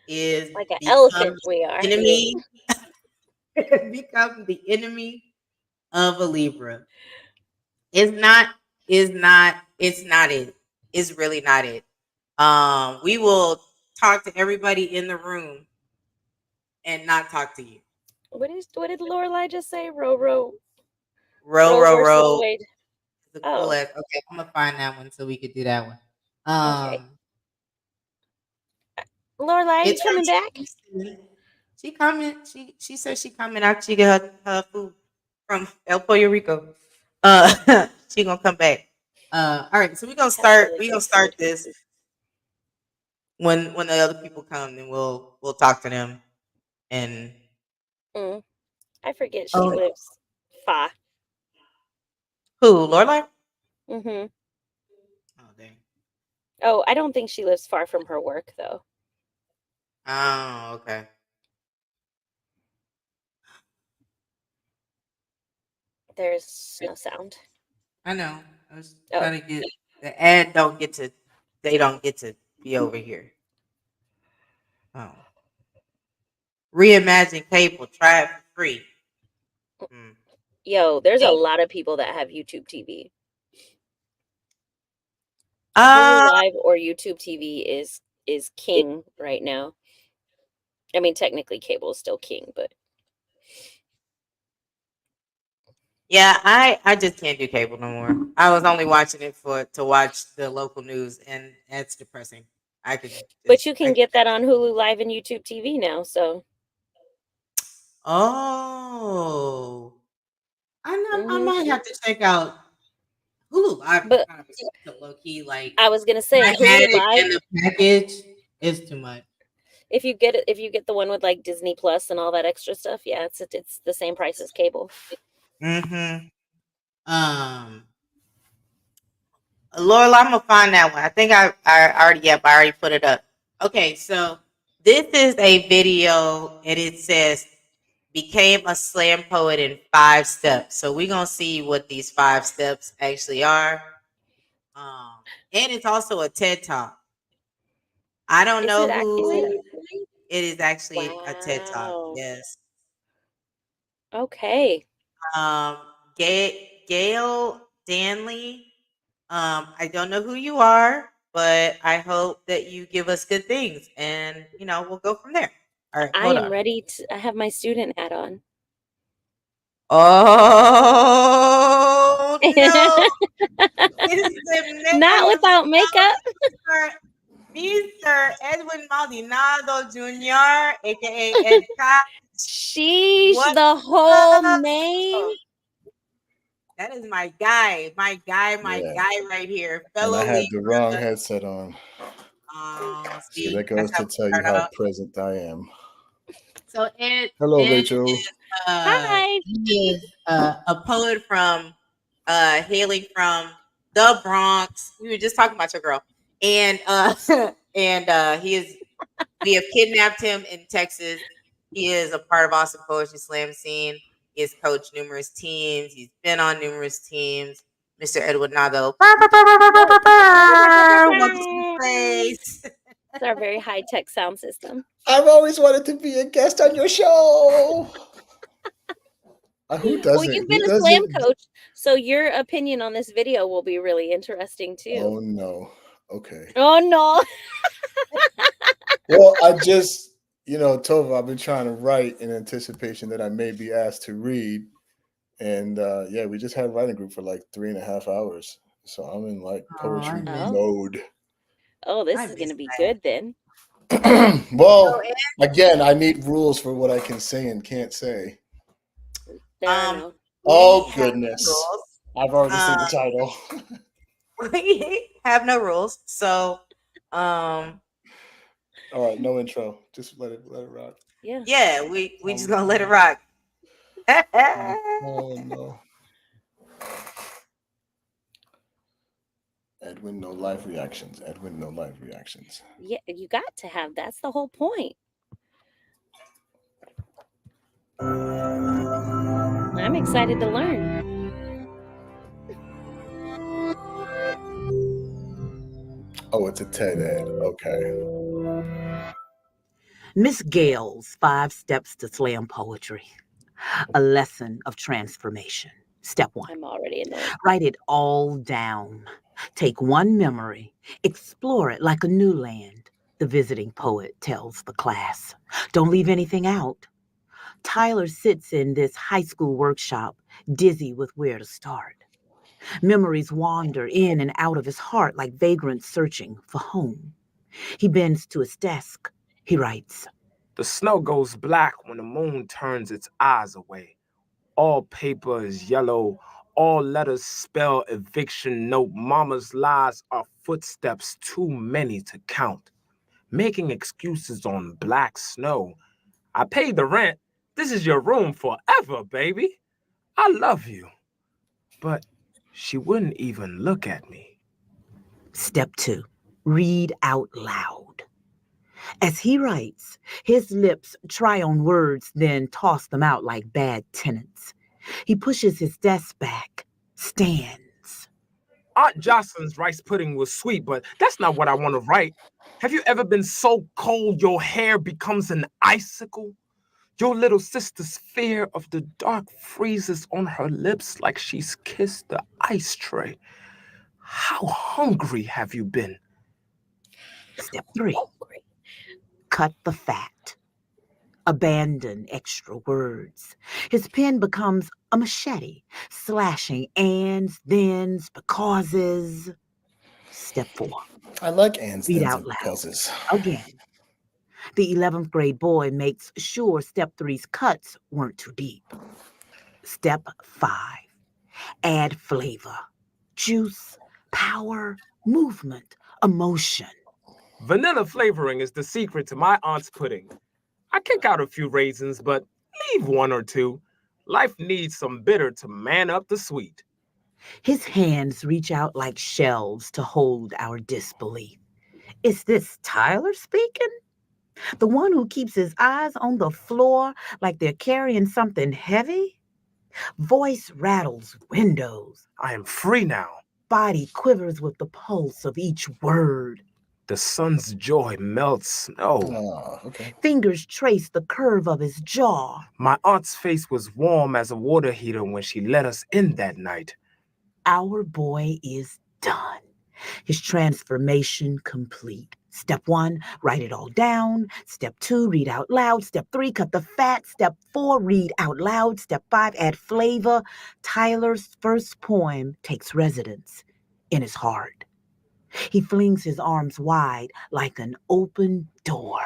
is Like an become elephant we are. the enemy, become the enemy of a Libra. It's not, it's not it. It's really not it. We will talk to everybody in the room and not talk to you. What did Lorelai just say? Row Row, versus row. Wade. It's a cool Oh, ass. Okay, I'm gonna find that one so we could do that one. okay. Lorelai, you It's coming back? She coming. She said she coming after she get her food from El Pollo Rico. She gonna come back. All right. So Have really We good gonna start food. this when the other people come, then we'll talk to them. And I forget she oh, lives far. who? Lorelai? Mm-hmm. Oh dang. Oh, I don't think she lives far from her work though. Oh okay. There's no sound. I know. I was Oh, trying to get the ad. Don't get to. They don't get to be over here. Oh. Reimagine cable. Try it for free. Hmm. yo, there's a Hey. lot of people that have YouTube TV. Hulu Uh, Live or YouTube TV is king right now. I mean, technically cable is still king, but Yeah, I just can't do cable no more. I was only watching it to watch the local news, and that's depressing. I could But just you can get that on Hulu Live and YouTube TV now. So oh, I Mhm. might have to check out Hulu Live. But Kind of expensive, low key. Like I was gonna say I had Hulu it, Live. and the package is too much. If you get the one with like Disney Plus and all that extra stuff, yeah, it's the same price as cable. Mm-hmm. Laura, I'm gonna find that one. I think I already put it up. Okay, so this is a video, and it says became a slam poet in 5 steps. So we're gonna see what these 5 steps actually are. And it's also a TED talk. I don't Is know it who actually? it is actually a TED talk. Wow. Yes. Okay. Um, Gail Danley. I don't know who you are, but I hope that you give us good things, and we'll go from there. All right, I hold am on. ready to. I have my student hat on. Oh no! This is Not without makeup. Mr. Edwin Maldonado Jr., aka Ed Cop. Sheesh, What the whole up? name. That is my guy, Yeah, right here, and I fellow had the wrong Libra. headset on. So See, that that's goes how to we tell you start how out. present I am. So Ed, Hello, Ed Rachel. is Hi. he is a poet from hailing from the Bronx. We were just talking about your girl, and he is. We have kidnapped him in Texas. He is a part of Austin Poetry Slam scene. He has coached numerous teams. He's been on numerous teams. Mr. Edward Nado. Welcome to the place. It's our very high tech sound system. I've always wanted to be a guest on your show. Who Well, doesn't? you've Who been a slam doesn't? coach, so your opinion on this video will be really interesting Oh too. no. Okay. Oh no. Well, I just, Tova, I've been trying to write in anticipation that I may be asked to read. And yeah, we just had a writing group for like 3.5 hours. So I'm in like Oh, I poetry miss Oh. mode. Oh, this I is gonna miss be that. good then. Well, So, again, I need rules for what I can say and can't say. There are no. we Oh, have no goodness. rules. I've already seen the Um, title. we have no rules. So, All right, no intro. Just let it rock. Yeah. yeah, we just gonna let it rock. Oh, no. Edwin, no live reactions. Edwin, no live reactions. Yeah, you got to have. That's the whole point. I'm excited to learn. Oh, it's a TED Ed. Okay. Miss Gale's 5 Steps to Slam Poetry. A lesson of transformation. Step 1. I'm already annoyed. Write it all down. Take one memory, explore it like a new land, the visiting poet tells the class. Don't leave anything out. Tyler sits in this high school workshop, dizzy with where to start. Memories wander in and out of his heart like vagrants searching for home. He bends to his desk. He writes, The snow goes black when the moon turns its eyes away. All paper is yellow. All letters spell eviction note. Mama's lies are footsteps too many to count. Making excuses on black snow. I paid the rent. This is your room forever, baby. I love you. But she wouldn't even look at me. Step 2. Read out loud. As he writes, his lips try on words, then toss them out like bad tenants. He pushes his desk back, stands. Aunt Jocelyn's rice pudding was sweet, but that's not what I want to write. Have you ever been so cold your hair becomes an icicle? Your little sister's fear of the dark freezes on her lips like she's kissed the ice tray. How hungry have you been? Step 3. Cut the fat. Abandon extra words. His pen becomes a machete, slashing ands, thens, becauses. Step 4. I like ands, Read thens, out and loud. becauses. Again. The 11th grade boy makes sure Step 3's cuts weren't too deep. Step 5. Add flavor, juice, power, movement, emotion. Vanilla flavoring is the secret to my aunt's pudding. I kick out a few raisins, but leave 1 or 2. Life needs some bitter to man up the sweet. His hands reach out like shelves to hold our disbelief. Is this Tyler speaking? The one who keeps his eyes on the floor like they're carrying something heavy? Voice rattles windows. I am free now. Body quivers with the pulse of each word. The sun's joy melts snow. Oh, okay. Fingers trace the curve of his jaw. My aunt's face was warm as a water heater when she let us in that night. Our boy is done. His transformation complete. Step 1, write it all down. Step 2, read out loud. Step 3, cut the fat. Step 4, read out loud. Step 5, add flavor. Tyler's first poem takes residence in his heart. He flings his arms wide like an open door.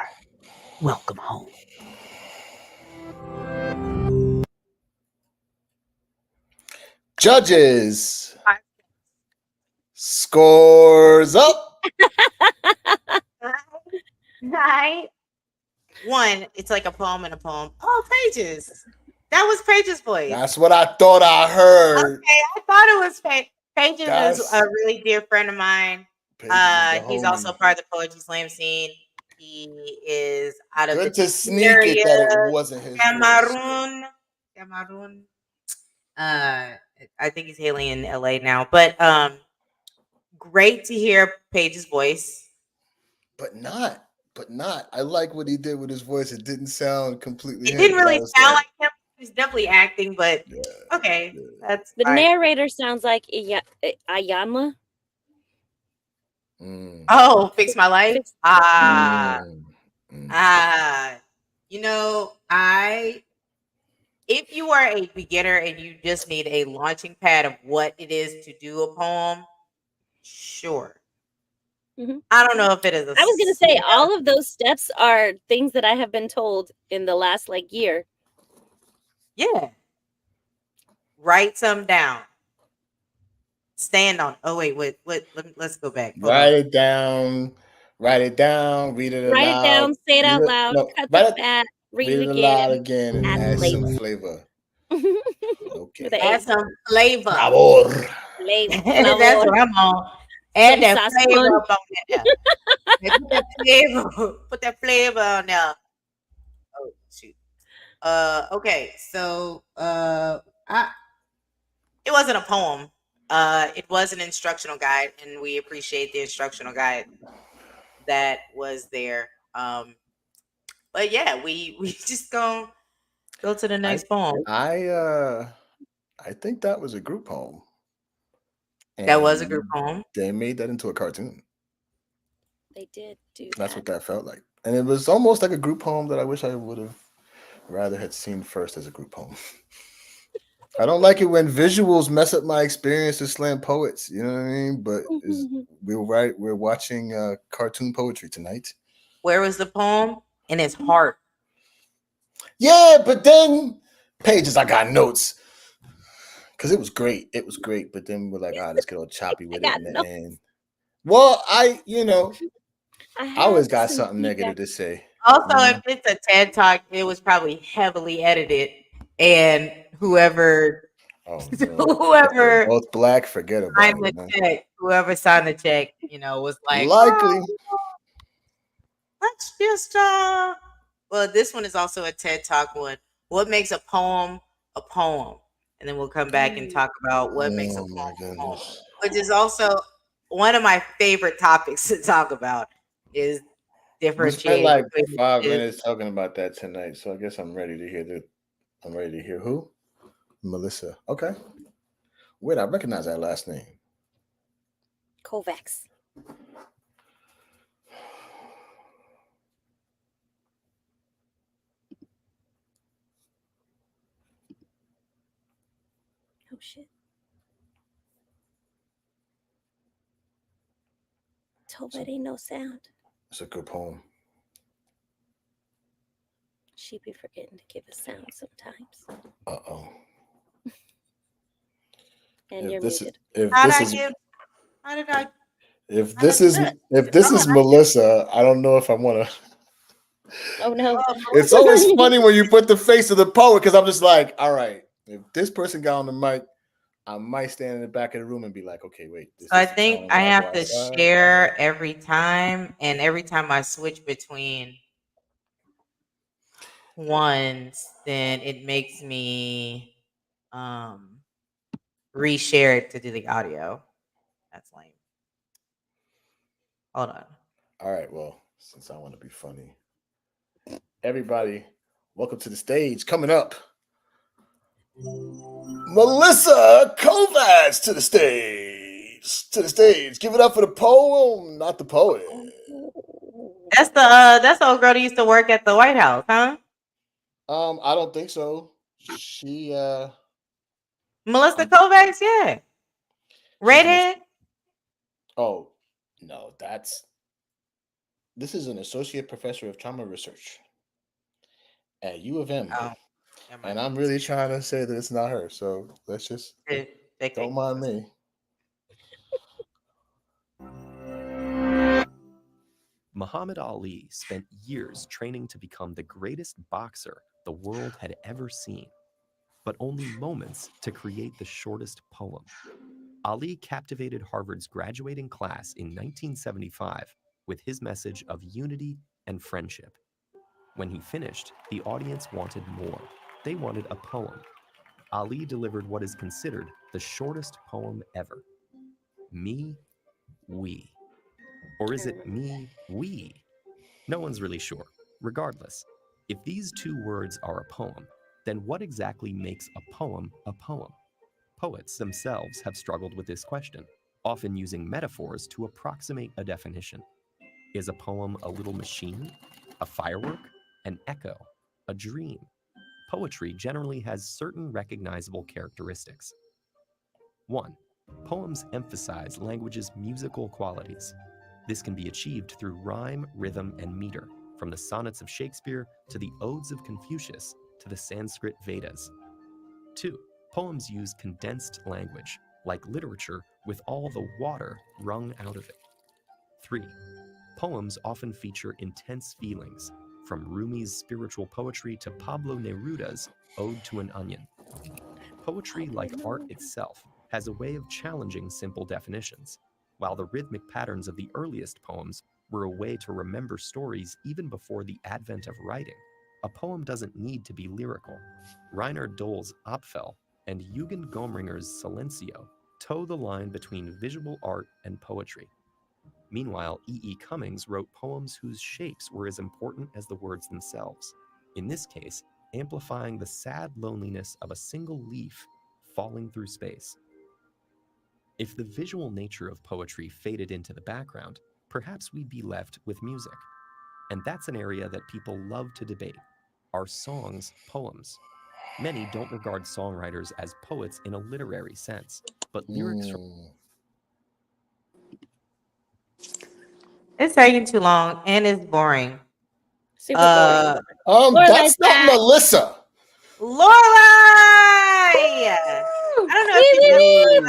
Welcome home. Judges. Scores up. Right. 1, it's like a poem and a poem. Oh, Pages. That was Pages' voice. That's what I thought I heard. Okay, I thought it was Pages is That's- a really dear friend of mine. Pages is the He's homie. also part of the Poetry Slam scene. He is out of Good the to sneak area, it that it wasn't his voice. Cameroon. I think he's hailing in LA now, but great to hear Paige's voice. But not. I like what he did with his voice. It didn't sound completely. It him, didn't but I really was sound like him. He was definitely acting, but Yeah, okay, yeah. that's The fine. narrator sounds like Ayanla. Mm, Oh, Fix My Life. Fix- You know, if you are a beginner and you just need a launching pad of what it is to do a poem, sure. Mhm. I don't know if it is a I was gonna say all of those steps are things that I have been told in the last year. Yeah. Write some down. Stand on. Oh wait. Let's go back. Hold write on. it down. Read it aloud. Write it down, say it out loud, cut the fat, read it aloud again. again and add add some flavor. flavor. With Okay. a Add some flavor. Sabor. That's what I'm on. Add Some that sazon. flavor up on there. Put that flavor. Put that flavor on there. Oh shoot. Okay. So it wasn't a poem. It was an instructional guide, and we appreciate the instructional guide that was there. But yeah, we just gonna go to the next poem. I think that was a group poem. That was a And group poem. They made that into a cartoon. They did do That's that. what that felt like. And it was almost like a group poem that I wish I would have rather had seen first as a group poem. I don't like it when visuals mess up my experience as slam poets. You know what I mean? But we're watching cartoon poetry tonight. Where was the poem? In his heart. Yeah, but then Pages, I got notes. Because it was great. It was great. But then we're like, let's get all choppy with it in the end. Well, I always got something negative to say. Also, if it's a TED Talk, it was probably heavily edited. And whoever both black, forget about signed it. the check, whoever signed the check, was like, likely. Let's just well, this one is also a TED Talk one. What makes a poem a poem? And then we'll come back and talk about what makes a poem a poem, which is also one of my favorite topics to talk about is We differentiating. spent like between 5 the two. minutes talking about that tonight, so I guess I'm ready to hear I'm ready to hear who? Melissa. Okay. Wait, I recognize that last name. Kovacs. shit. Tova, it ain't no sound. It's a good poem. She be forgetting to give us sound sometimes. Uh-oh. And If you're this muted. if How did this I is give? How did I? if How did I this do is that? if this is Melissa, I don't know if I want to. Oh no. It's always funny when you put the face of the poet, because I'm just like, all right, if this person got on the mic, I might stand in the back of the room and be like, okay, wait. This So I is the think time I where have go to outside. share every time, and every time I switch between ones, then it makes me reshare it to do the audio. That's lame. Hold on. All right, well, since I want to be funny, everybody, welcome to the stage. Coming up, Melissa Kovacs to the stage. To the stage. Give it up for the poem, not the poet. That's the old girl that used to work at the White House, huh? I don't think so. She Melissa Kovacs, yeah. Redhead. Oh, no, this is an associate professor of trauma research at U of M. Oh, never mind. And I'm really trying to say that it's not her. So let's just don't mind me. Muhammad Ali spent years training to become the greatest boxer the world had ever seen, but only moments to create the shortest poem. Ali captivated Harvard's graduating class in 1975 with his message of unity and friendship. When he finished, the audience wanted more. They wanted a poem. Ali delivered what is considered the shortest poem ever. Me, we. Or is it me, we? No one's really sure. Regardless, if these two words are a poem, then what exactly makes a poem a poem? Poets themselves have struggled with this question, often using metaphors to approximate a definition. Is a poem a little machine, a firework, an echo, a dream? Poetry generally has certain recognizable characteristics. 1. Poems emphasize language's musical qualities. This can be achieved through rhyme, rhythm, and meter, from the sonnets of Shakespeare to the odes of Confucius to the Sanskrit Vedas. 2. Poems use condensed language, like literature, with all the water wrung out of it. 3. Poems often feature intense feelings, from Rumi's spiritual poetry to Pablo Neruda's Ode to an Onion. Poetry, like art itself, has a way of challenging simple definitions. While the rhythmic patterns of the earliest poems were a way to remember stories even before the advent of writing, a poem doesn't need to be lyrical. Reinhard Doll's Apfel and Eugen Gomringer's Silencio toe the line between visual art and poetry. Meanwhile, E.E. Cummings wrote poems whose shapes were as important as the words themselves, in this case, amplifying the sad loneliness of a single leaf falling through space. If the visual nature of poetry faded into the background, perhaps we'd be left with music. And that's an area that people love to debate. Are songs poems? Many don't regard songwriters as poets in a literary sense, but lyrics from... It's taking too long and it's boring. Super boring. That's not Melissa. Lorelai! I don't know if you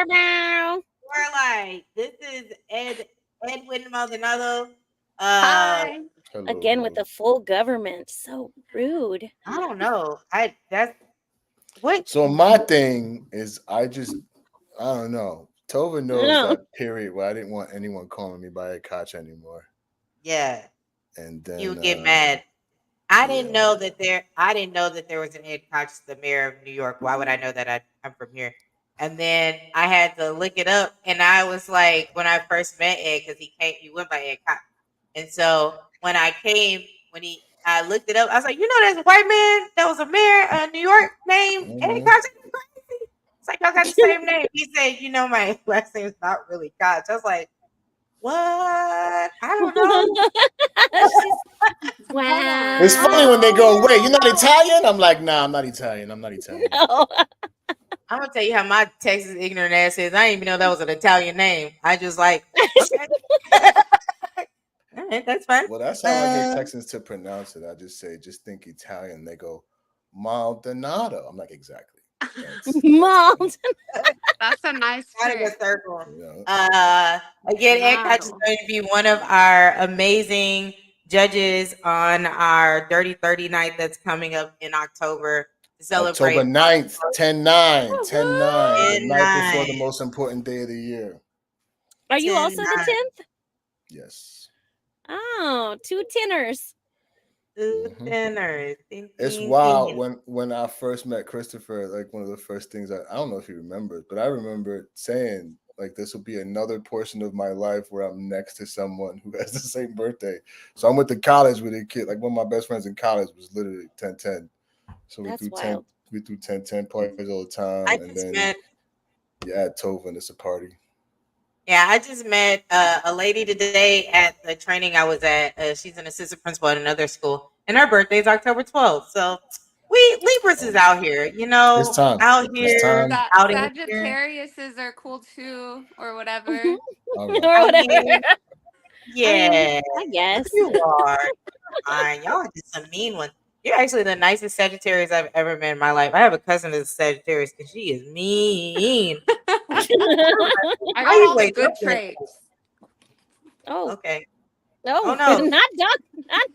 know Lorelai. This is Edwin Maldonado. Hi. Hello. Again with the full government. So rude. I don't know. That's what. So my thing is, I don't know. Tova knows that period where I didn't want anyone calling me by a Koch anymore. Yeah. And then you would get mad. I didn't know that there was an Ed Koch, the mayor of New York. Why would I know that? I'm from here. And then I had to look it up, and I was like, when I first met Ed, because he went by Ed Koch. And so when I looked it up, I was like, there's a white man that was a mayor of New York named Ed Koch. It's like, y'all got the same name. He said, my last name is not really Koch. I was like, what? I don't know. Wow. It's funny when they go, wait, you're not Italian? I'm like, nah, I'm not Italian. I'm not Italian. No. I'm gonna tell you how my Texas ignorant ass is. I didn't even know that was an Italian name. I just like, okay. All right, that's fine. Well, that's how I get Texans to pronounce it. I just say, just think Italian. They go, Maldonado. I'm like, exactly. Malt. That's a nice Out of a trick. circle. Yeah. Again, Ed Koch is Wow. going to be one of our amazing judges on our Dirty 30 night that's coming up in October to celebrate October 9th, 10-9, 10-9, the 10 night before the 9. most important day of the year. Are you 10 also the 10th? Yes. Oh, 2 tenors. 2 Mhm. tenors. Ding, It's ding, wild ding. when I first met Christopher, like one of the first things I don't know if he remembers, but I remember saying like this will be another portion of my life where I'm next to someone who has the same birthday. So I went to college with a kid, like one of my best friends in college was literally 10-10. So we That's do wild. 10-10 parties all the I time, and just then met you add Tova and it's a party. I just met a lady today at the training I was at. She's an assistant principal at another school, and her birthday is October 12th. So Libras is out here, It's time. out It's here, time. out in here, Sagittariuses are cool too, or whatever. All Or right. I whatever. mean, I mean, yeah, I guess. you are. Fine. Y'all are just some mean ones. You're actually the nicest Sagittarius I've ever met in my life. I have a cousin that's a Sagittarius, and she is mean. I How got you all the wake good up that traits. Oh, Okay. no. Oh no, Not dog.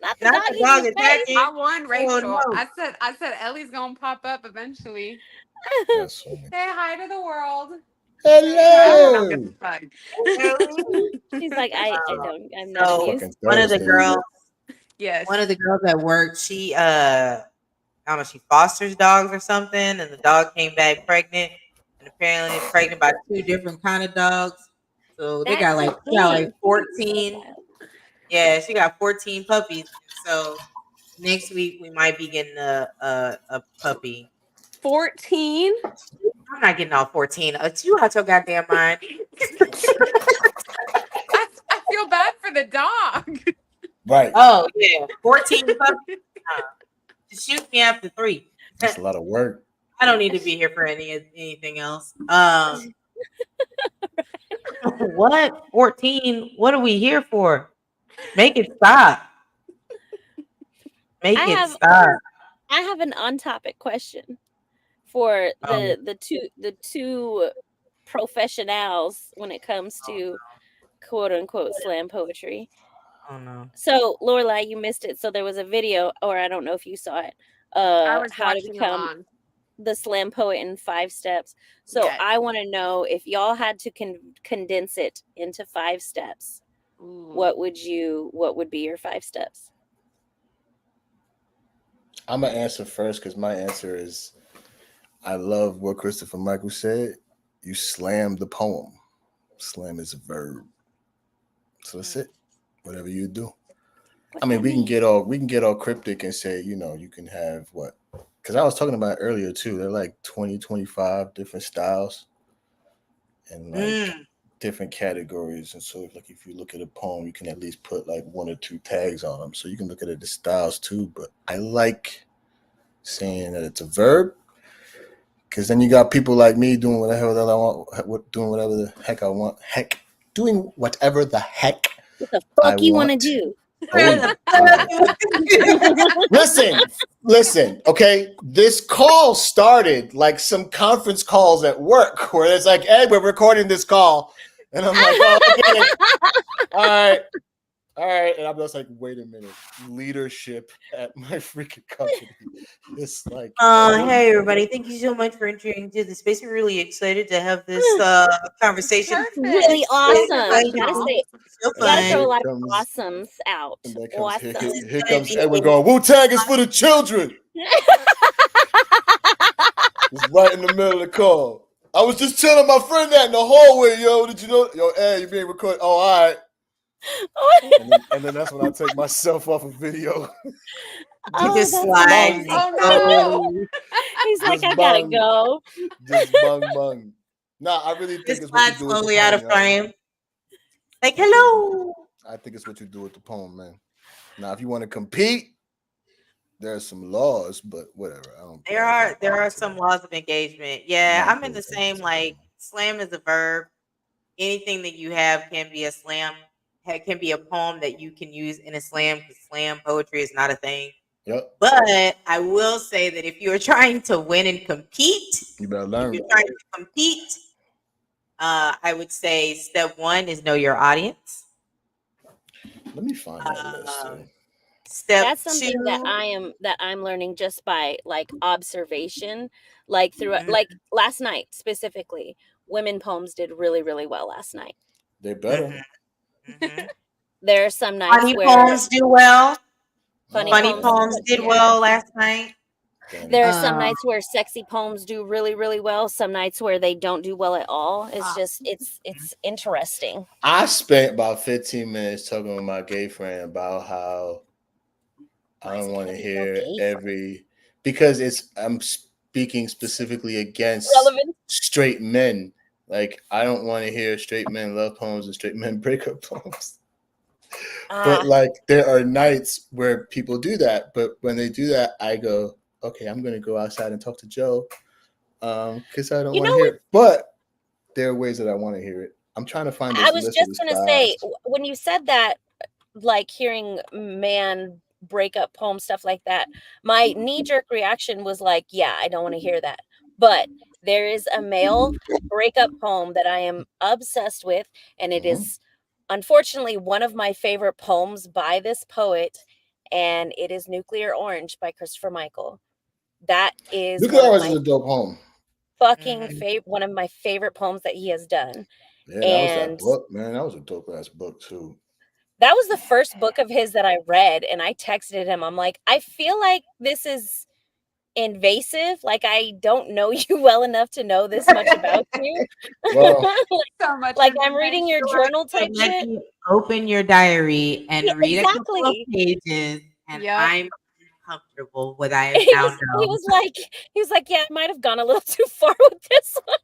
Not the not dog the in dog your face. attacking. I won, Oh Rachel. no. I said Ellie's gonna pop up eventually. That's funny. Say hi to the world. Wow. I don't give Hello. a fuck. Really? She's like, I Wow. don't, I'm not So amused. Fucking one of the Thursday. girls, Yes. one of the girls at work, she I don't know, she fosters dogs or something, and the dog came back pregnant, and apparently pregnant by 2 different kind of dogs. So they got That's a like she got like thing. 14. Yeah, she got 14 puppies. So next week we might be getting a puppy. 14. I'm not getting all 14. You out your goddamn mind. I feel bad for the dog. Right. Oh yeah, 14 puppies. Just shoot me after 3. That's a lot of work. I don't need to be here for anything else. What 14? What are we here for? Make it stop. Make I it have stop. I have an on-topic question for the two professionals when it comes to quote unquote slam poetry. Oh no. So Lorelai, you missed it. So there was a video, or I don't know if you saw it. I was How to watching become along. the slam poet in 5 steps. So Yes. I want to know if y'all had to condense it into 5 steps. Ooh. What would be your 5 steps? I'm gonna answer first because my answer is I love what Christopher Michael said. You slam the poem. Slam is a verb. So that's it. Whatever you do. What I mean, that we can mean? get all cryptic and say, you can have what? Because I was talking about it earlier too. They're like 20, 25 different styles and like different categories. And so like if you look at a poem, you can at least put like 1 or 2 tags on them. So you can look at it as styles too. But I like saying that it's a verb. Because then you got people like me doing whatever the hell I want, doing whatever the heck I want. Doing whatever the heck What the I fuck you want to want. do? Listen, okay? This call started like some conference calls at work where it's like, hey, we're recording this call. And I'm like, oh, okay. All right. And I'm just like, wait a minute. Leadership at my freaking company. It's like, Hey everybody, thank you so much for entering into the space. We're really excited to have this conversation. Perfect. Really awesome. Thank You gotta you. say, So you gotta throw a fun. lot of awesomes out. and that comes Awesome. here comes Edward going, Wu-Tang is for the children. It's right in the middle of the call. I was just telling my friend that in the hallway, yo. Did you know? Yo, hey, you being recorded. Oh, all right. And then that's when I take myself off of video. You just that's slide. amazing. Oh no. He's like, Just I gotta bung. go. Just bung. Nah, I really think Just it's what slide you do with the slowly out of poem, yo. frame. Like, hello. I think it's what you do with the poem, man. Now, if you want to compete, there's some laws, but whatever. I don't. There are some laws of engagement. Yeah, Not I'm in the those same, things. like, slam is a verb. Anything that you have can be a slam. Can be a poem that you can use in a slam, because slam poetry is not a thing. Yep. But I will say that if you're trying to win and compete, You better if learn. you're trying to compete, I would say step one is know your audience. Let me find that list. Step That's something two, that I'm learning just by like observation, like through Mhm. like last night specifically. Women poems did really, really well last night. They better. Mhm. There are some nights Funny where poems do well. funny Funny poems, poems did yeah. well last night. There are some Um, nights where sexy poems do really, really well. Some nights where they don't do well at all. It's just it's interesting. I spent about 15 minutes talking with my gay friend about how I don't want to hear because I'm speaking specifically against Relevant. straight men. Like, I don't want to hear straight men love poems and straight men breakup poems. But like, there are nights where people do that. But when they do that, I go, okay, I'm going to go outside and talk to Joe because I don't want to hear it. But there are ways that I want to hear it. I'm trying to find this I was list just as gonna fast. say, when you said that, like hearing man breakup poem stuff like that, my knee-jerk reaction was like, yeah, I don't want to hear that. But there is a male breakup poem that I am obsessed with, and it is unfortunately one of my favorite poems by this poet, and it is Nuclear Orange by Christopher Michael. That is Nuclear one of Orange my is a dope poem. fucking one of my favorite poems that he has done. Yeah, that was that book, man. That was a dope ass book too. That was the first book of his that I read, and I texted him. I'm like, I feel like this is invasive. Like, I don't know you well enough to know this much about you. Well, So much like I'm reading your journal type let shit. me open your diary and Yeah, read a couple of exactly. pages, and Yep. I'm uncomfortable with I He now was, know. he was like, yeah, I might have gone a little too far with this one.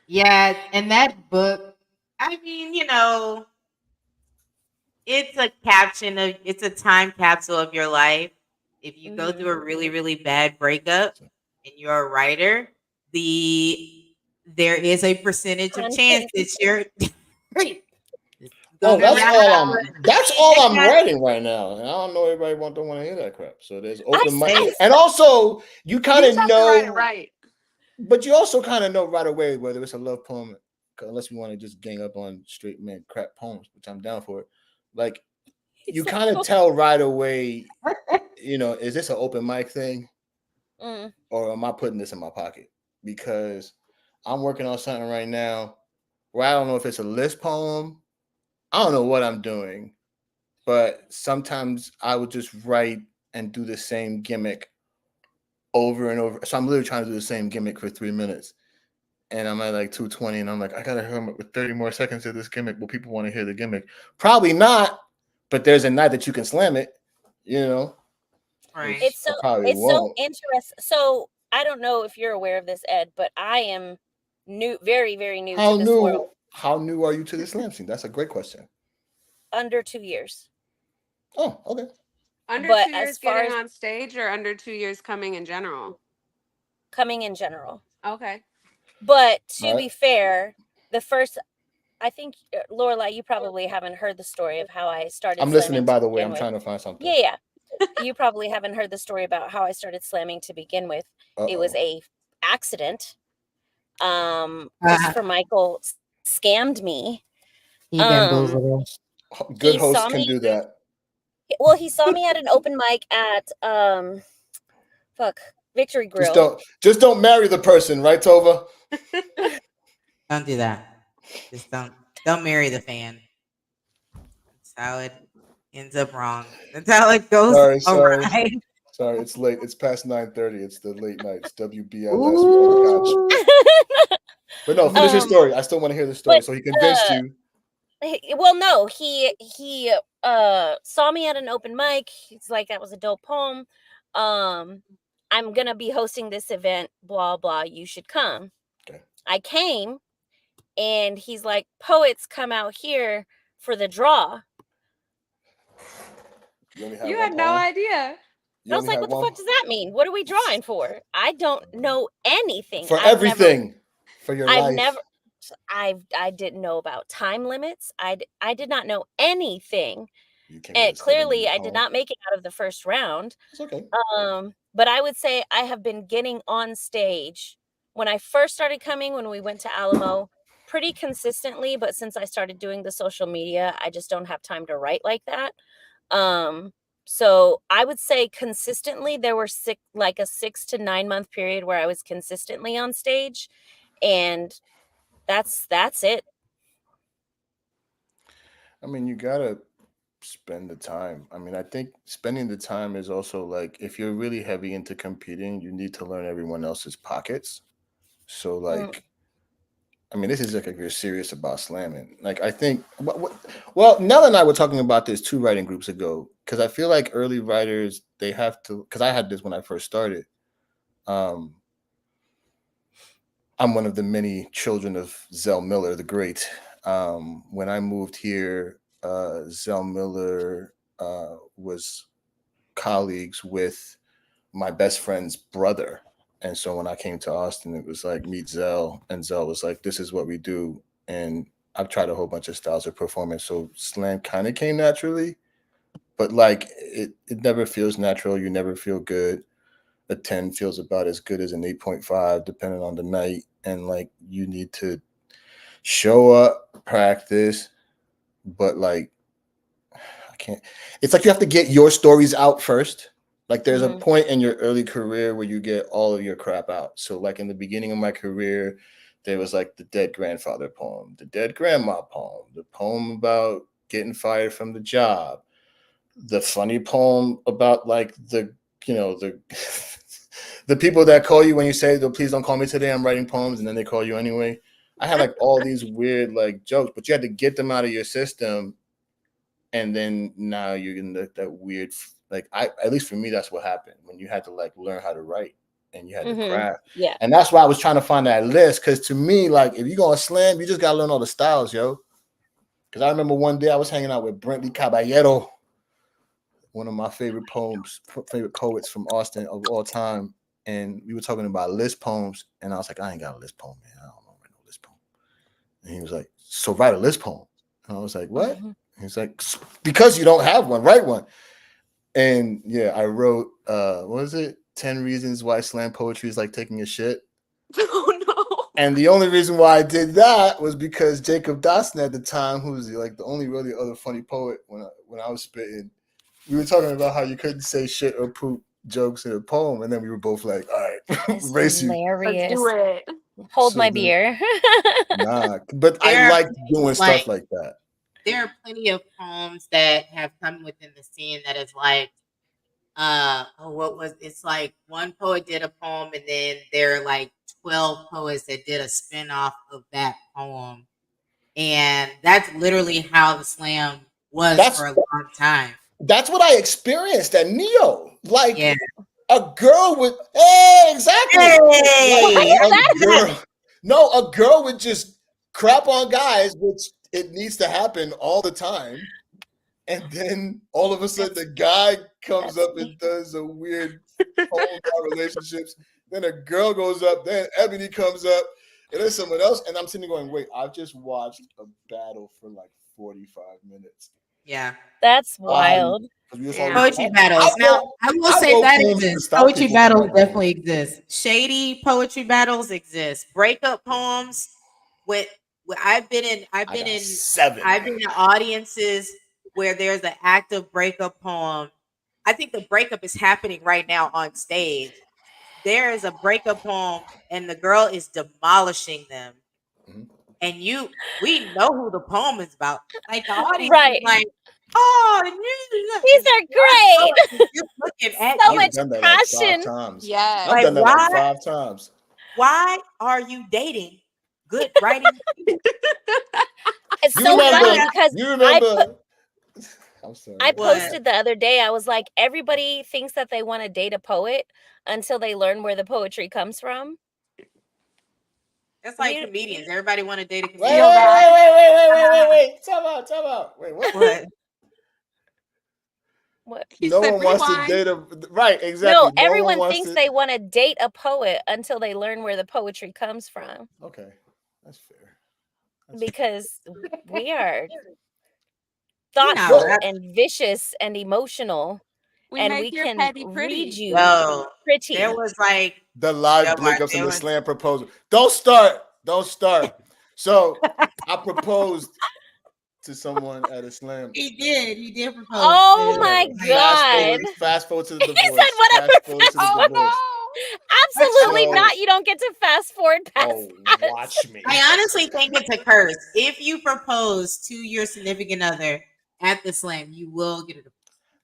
Yeah, and that book, I mean, you know, it's a time capsule of your life. If you go through a really, really bad breakup and you're a writer, there is a percentage of chance that you're oh, that's all I'm Yeah. writing right now. And I don't know everybody don't want to hear that crap. So there's open mic. I- And also you kind You of just have to write it know right. but you also kind of know right away whether it's a love poem, unless we want to just gang up on straight men crap poems, which I'm down for. Like, you kind of tell right away, you know, is this an open mic thing? Or am I putting this in my pocket? Because I'm working on something right now where I don't know if it's a list poem. I don't know what I'm doing, but sometimes I would just write and do the same gimmick over and over. So I'm literally trying to do the same gimmick for 3 minutes. And I'm at like 220, and I'm like, I gotta hurry up with 30 more seconds of this gimmick. Will people want to hear the gimmick? Probably not, but there's a night that you can slam it, you know. Right. It's so interesting. So I don't know if you're aware of this, Ed, but I am very, very new to this world. How new are you to the slam scene? That's a great question. Under 2 years. Oh, okay. Under But 2 years as far getting as on stage, or under 2 years coming in general? coming in general. Okay. But to be fair, the first, I think, Lorelai, you probably haven't heard the story of how I started. I'm listening, by the way. I'm trying to find something. Yeah. You probably haven't heard the story about how I started slamming to begin with. It was a accident. Christopher Michael scammed me. He bamboozled. Good hosts can do that. Well, he saw me at an open mic at Victory Grill. Just don't marry the person, right, Tova? Don't do that. Just don't marry the fan. That's how it ends up wrong. That's how it goes. Sorry, it's late. It's past 9:30. It's the late nights. WBLS. But no, finish your story. I still want to hear the story. So he convinced you. Well, no, he saw me at an open mic. He's like, that was a dope poem. I'm gonna be hosting this event, blah blah, you should come. Okay. I came, and he's like, poets come out here for the draw. You only have You one had no poem? idea. You I was only like, have what the one fuck does that mean? What are we drawing for? I don't know anything. for everything for your I've life. never, I didn't know about time limits. I did not know anything. You came And with a 7 clearly minute I did poem. not make it out of the first round. It's okay. But I would say I have been getting on stage when I first started coming, when we went to Alamo, pretty consistently. But since I started doing the social media, I just don't have time to write like that. So I would say consistently there were a 6 to 9 month period where I was consistently on stage, and that's it. I mean, you gotta spend the time. I mean, I think spending the time is also like if you're really heavy into competing, you need to learn everyone else's pockets. So like, I mean, this is like if you're serious about slamming. Like, I think, well, Nell and I were talking about this 2 writing groups ago because I feel like early writers they have to. Because I had this when I first started. I'm one of the many children of Zell Miller, the great. When I moved here, Zell Miller was colleagues with my best friend's brother. And so when I came to Austin, it was like meet Zell, and Zell was like, "This is what we do." And I've tried a whole bunch of styles of performance, so slam kind of came naturally, but like it never feels natural. You never feel good. A 10 feels about as good as an 8.5, depending on the night. And like you need to show up, practice, but like I can't. It's like you have to get your stories out first. Like there's a point in your early career where you get all of your crap out. So like in the beginning of my career, there was like the dead grandfather poem, the dead grandma poem, the poem about getting fired from the job, the funny poem about like the the people that call you when you say, please don't call me today, I'm writing poems, and then they call you anyway. I had like all these weird like jokes, but you had to get them out of your system. And then now you're in that weird, like at least for me, that's what happened when you had to like learn how to write and you had to craft. Yeah. And that's why I was trying to find that list. Cause to me, like if you're going to slam, you just got to learn all the styles, yo. Cause I remember one day I was hanging out with Brentley Caballero, one of my favorite poets from Austin of all time. And we were talking about list poems. And I was like, I ain't got a list poem, man. I don't know write no list poem. And he was like, so write a list poem. And I was like, what? He's like, because you don't have one, write one. And yeah, I wrote, what was it? 10 reasons why slam poetry is like taking a shit. Oh no. And the only reason why I did that was because Jacob Dawson at the time, who's like the only really other funny poet when I was spitting, we were talking about how you couldn't say shit or poop jokes in a poem. And then we were both like, all right, race you. Hilarious. Let's do it. Hold So my then- beer. Nah, but There I are like doing like- stuff like that. There are plenty of poems that have come within the scene that is like, it's like one poet did a poem and then there are like 12 poets that did a spin-off of that poem. And that's literally how the slam was for a long time. That's what I experienced at Neo. Like Yeah. a girl would, exactly. Hey! A girl would just crap on guys, which it needs to happen all the time. And then all of a sudden the guy comes up and does a weird poem about relationships. Then a girl goes up, then Ebony comes up, and then someone else. And I'm sitting there going, wait, I've just watched a battle for like 45 minutes. Yeah. That's wild. Poetry battles. Now, I will say that exists. Poetry battles definitely exist. Shady poetry battles exist. Breakup poems. I've been in audiences where there's an active breakup poem. I think the breakup is happening right now on stage. There is a breakup poem, and the girl is demolishing them. And we know who the poem is about. Like the audience is like, oh, these are great. Just looking at So you. much passion. Yeah. I've done that like 5 times. Why are you dating good writing? It's so funny because you remember. I'm sorry. I posted the other day. I was like, everybody thinks that they want to date a poet until they learn where the poetry comes from. That's like comedians. Everybody want to date a comedian. Wait. Time out. Wait, what? What? He No said one wants to rewind. date a right. Exactly. No, No one everyone wants thinks to. they want to date a poet until they learn where the poetry comes from, Okay, that's fair. because we are You're not thoughtful rap. and vicious and emotional, We and make we your can petty read pretty. you Yo, pretty. there was like, The live yeah, like, breakups and there the was, slam proposal. Don't start. Don't start. So I proposed to someone at a slam. he did propose. Oh to- my like, God. Fast forward to the He divorce. said whatever. Fast forward to the Oh divorce. no! Absolutely So- not. You don't get to fast forward past Oh, that. watch me. I honestly think it's a curse. If you propose to your significant other at the slam, you will get it.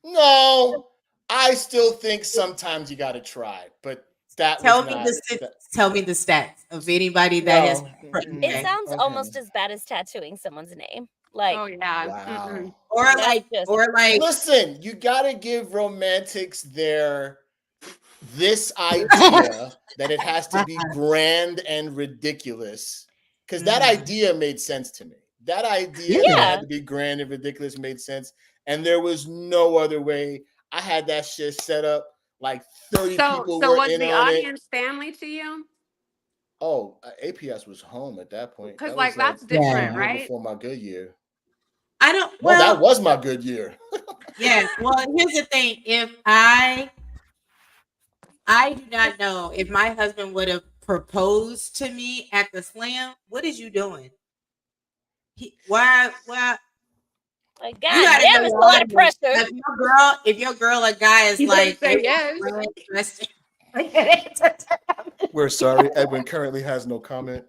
No, I still think sometimes you got to try, but that Tell was me not. tell me the stats of anybody that has. It sounds Okay. almost as bad as tattooing someone's name. Like, Oh yeah. Wow. Mm-mm. or that's just- Listen, you got to give romantics this idea that it has to be grand and ridiculous, because that idea made sense to me. That idea that it had to be grand and ridiculous made sense, and there was no other way. I had that shit set up like 30 people So were was in the on it. audience family to you? Oh, APS was home at that point. Because That like was, that's different, year right? before my good year. I don't. Well, Well, that was my good year. yeah. Well, here's the thing. If I do not know if my husband would have proposed to me at the slam. What is you doing? Why? God You gotta damn, know it's a your lot of audience. pressure. If your girl or guy is You like, say yes. We're sorry. Edwin currently has no comment.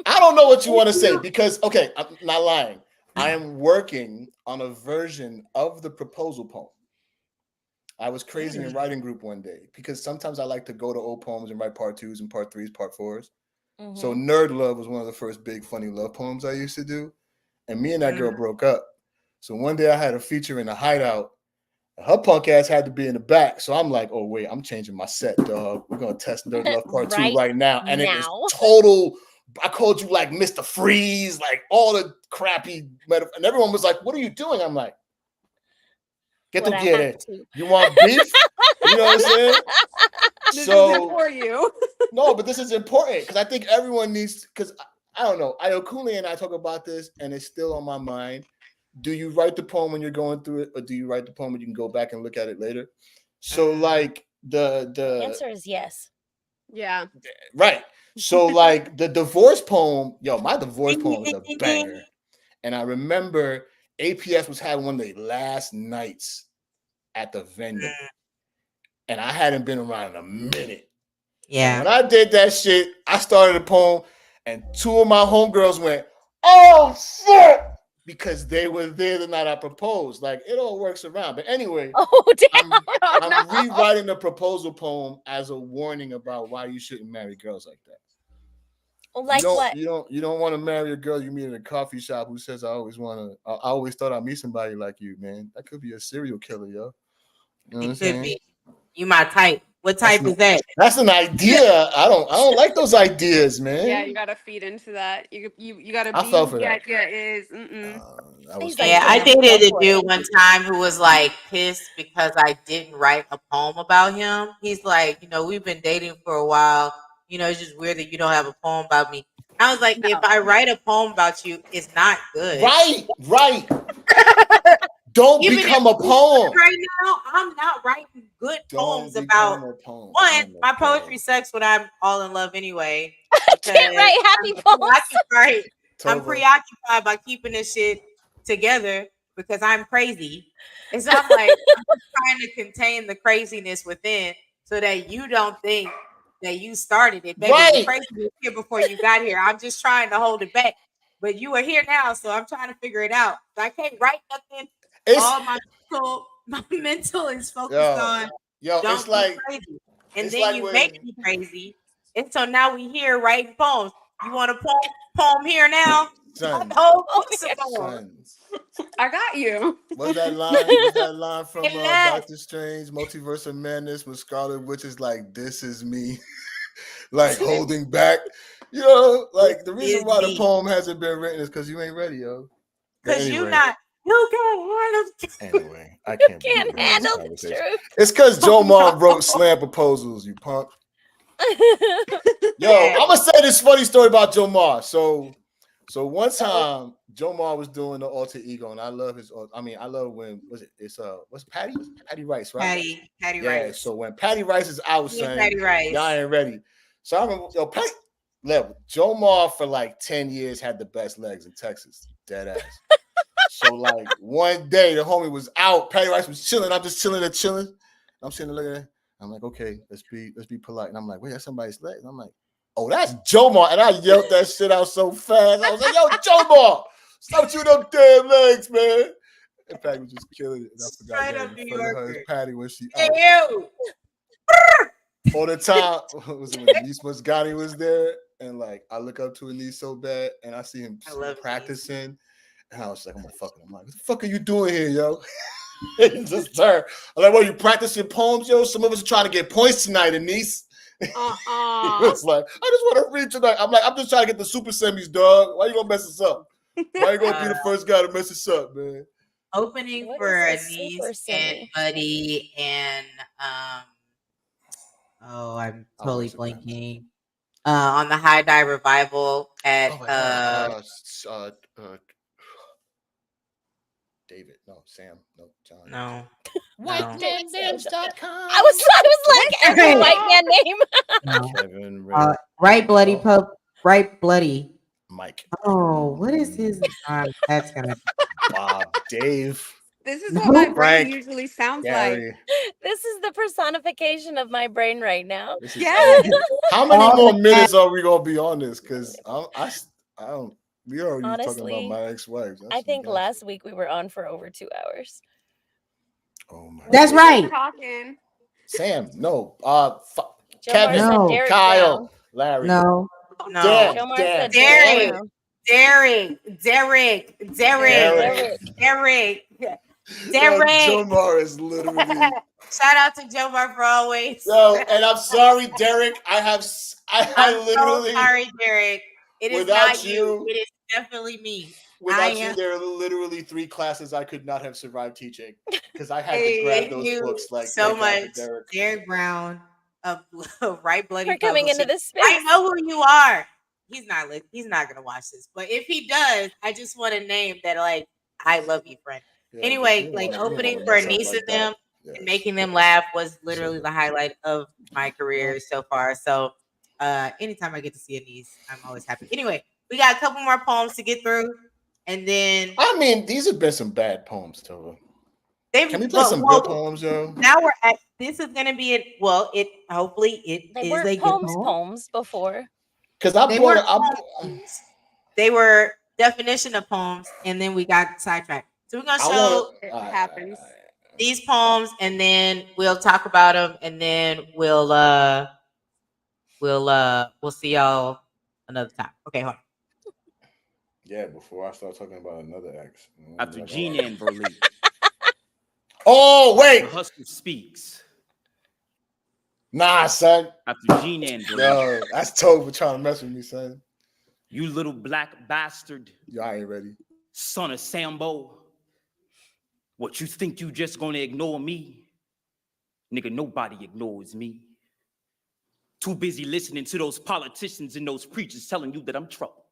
I don't know what you want to say because, okay, I'm not lying. I am working on a version of the proposal poem. I was crazy in writing group one day because sometimes I like to go to old poems and write part 2s and part 3s, part 4s. So Nerd Love was one of the first big funny love poems I used to do. And me and that girl broke up. So one day I had a feature in the hideout. Her punk ass had to be in the back. So I'm like, oh, wait, I'm changing my set, dog. We're going to test Nerd Love part 2 right now. And it is total. I called you like Mr. Freeze, like all the crappy metaphor. And everyone was like, what are you doing? I'm like, get to get it. You want beef? You know what I'm saying? This isn't for you. No, but this is important because I think everyone needs, because I don't know. I know Cooley and I talk about this and it's still on my mind. Do you write the poem when you're going through it, or do you write the poem and you can go back and look at it later? So like the answer is yes. Yeah. Right. So like the divorce poem, my divorce poem is a banger. And I remember APS was having one of their last nights at the venue. And I hadn't been around in a minute. Yeah. And when I did that shit, I started a poem and 2 of my homegirls went, oh shit, because they were there the night I proposed. Like it all works around. But anyway, I'm rewriting the proposal poem as a warning about why you shouldn't marry girls like that. Like what? You don't want to marry a girl you meet in a coffee shop who says, I always thought I'd meet somebody like you, man. That could be a serial killer, yo. You know what I'm saying? Be. You my type. What type is that? That's an idea. I don't like those ideas, man. Yeah, you gotta feed into that. You gotta be. I fell for the that. idea is. I dated a dude one time who was like pissed because I didn't write a poem about him. He's like, we've been dating for a while. It's just weird that you don't have a poem about me. I was like, if I write a poem about you, it's not good. Right. Don't become a poem. Right now, I'm not writing good poems about one. My poetry sucks when I'm all in love anyway. Can't write happy poems. I'm preoccupied by keeping this shit together because I'm crazy. And so I'm like, I'm trying to contain the craziness within so that you don't think that you started it. Baby, the crazy was here before you got here. I'm just trying to hold it back. But you are here now, so I'm trying to figure it out. So I can't write nothing. All my mental is focused on don't it's like crazy. And then you make me crazy. And so now we here writing poems. You want a poem here now? Sons. I got you. What's that line from Doctor Strange, Multiverse of Madness, with Scarlet Witch is like, this is me. Like holding back. Like the reason why the poem hasn't been written is because you ain't ready, yo. Because You can't handle Anyway, I can't believe Can't we're having this handle the conversation. truth. It's because Joe Ma wrote slam proposals, you punk. Yo, I'm gonna say this funny story about Joe Ma. So one time Joe Ma was doing the alter ego, and I love his. I mean, I love when what's Patty Rice, right? Patty Yeah. Rice. So when Patty Rice is out Me and saying Patty Rice. y'all ain't ready, so I remember Patty level Joe Ma for like 10 years had the best legs in Texas, dead ass. So like one day the homie was out, Patty Rice was chilling. I'm just chilling. I'm sitting there looking at it. I'm like, okay, let's be polite. And I'm like, wait, that's somebody's legs. And I'm like, oh, that's Joe Ma. And I yelled that shit out so fast. I was like, yo, Joe Ma, stop you them damn legs, man. And Patty was just killing it. And I forgot Straight that up in New front of her Yorker. is Patty when she Hey, out. you. All the time, was it when Anise Mosgani was there? And like, I look up to Anise so bad, and I see him practicing. And I was like, I'm gonna fuck him. I'm like, what the fuck are you doing here, yo? He just turned. I'm like, well, you practicing poems, yo? Some of us are trying to get points tonight, Anise. He was like, I just want to read tonight. I'm like, I'm just trying to get the super semis, dog. Why you gonna mess us up? Why you gonna be the first guy to mess us up, man? Opening What for is a Anise super and semi? Buddy and I'm totally blanking. On the High Dive Revival at David, no, Sam, no, John. no. WhiteManNames.com. I was like every white man name. Kevin, Right Bloody. Mike. Oh, what is his that's gonna Bob, Dave. This is what my brain usually sounds Gary. like. This is the personification of my brain right now. Yeah. How many more minutes are we gonna be on this? Because I don't. We are already talking about Honestly, my ex-wife. I think last week we were on for over 2 hours. Oh my. That's right. Talking. Sam, no. Kevin, Kevin, said Derek Kyle, Brown. Larry. No. No. Jomar Dan. said Derek Brown. Derek. Jomar is literally. Shout out to Jomar for always. Yo, and I'm sorry, Derek. I'm literally. So sorry, Derek. It is without not you. It is definitely me. Without you, there are literally 3 classes I could not have survived teaching because I had to grab those books like so much. Derek Brown of Right Bloody. For coming into this space. I know who you are. He's not gonna watch this, but if he does, I just want to name that like I love you, friend. Yeah, anyway, like opening for Anise and them and making them laugh was literally the highlight of my career so far. So anytime I get to see Anise, I'm always happy. Anyway, we got a couple more poems to get through, and then I mean, these have been some bad poems, Tova. Can we play some good poems, yo? Now we're at this is gonna be it. Well, hopefully it They is were a good poems before. Because they were definition of poems, and then we got sidetracked. So we're gonna show it happens. These poems, and then we'll talk about them, and then we'll see y'all another time. Okay, hold on. Yeah, before I start talking about another ex. After Gina and Berlin. Oh, wait. The hustle speaks. Nah, son. After Gina and Berlin. Yo, that's Tova trying to mess with me, son. You little black bastard. Yo, I ain't ready. Son of Sambo. What, you think you just gonna ignore me? Nigga, nobody ignores me. Too busy listening to those politicians and those preachers telling you that I'm trouble.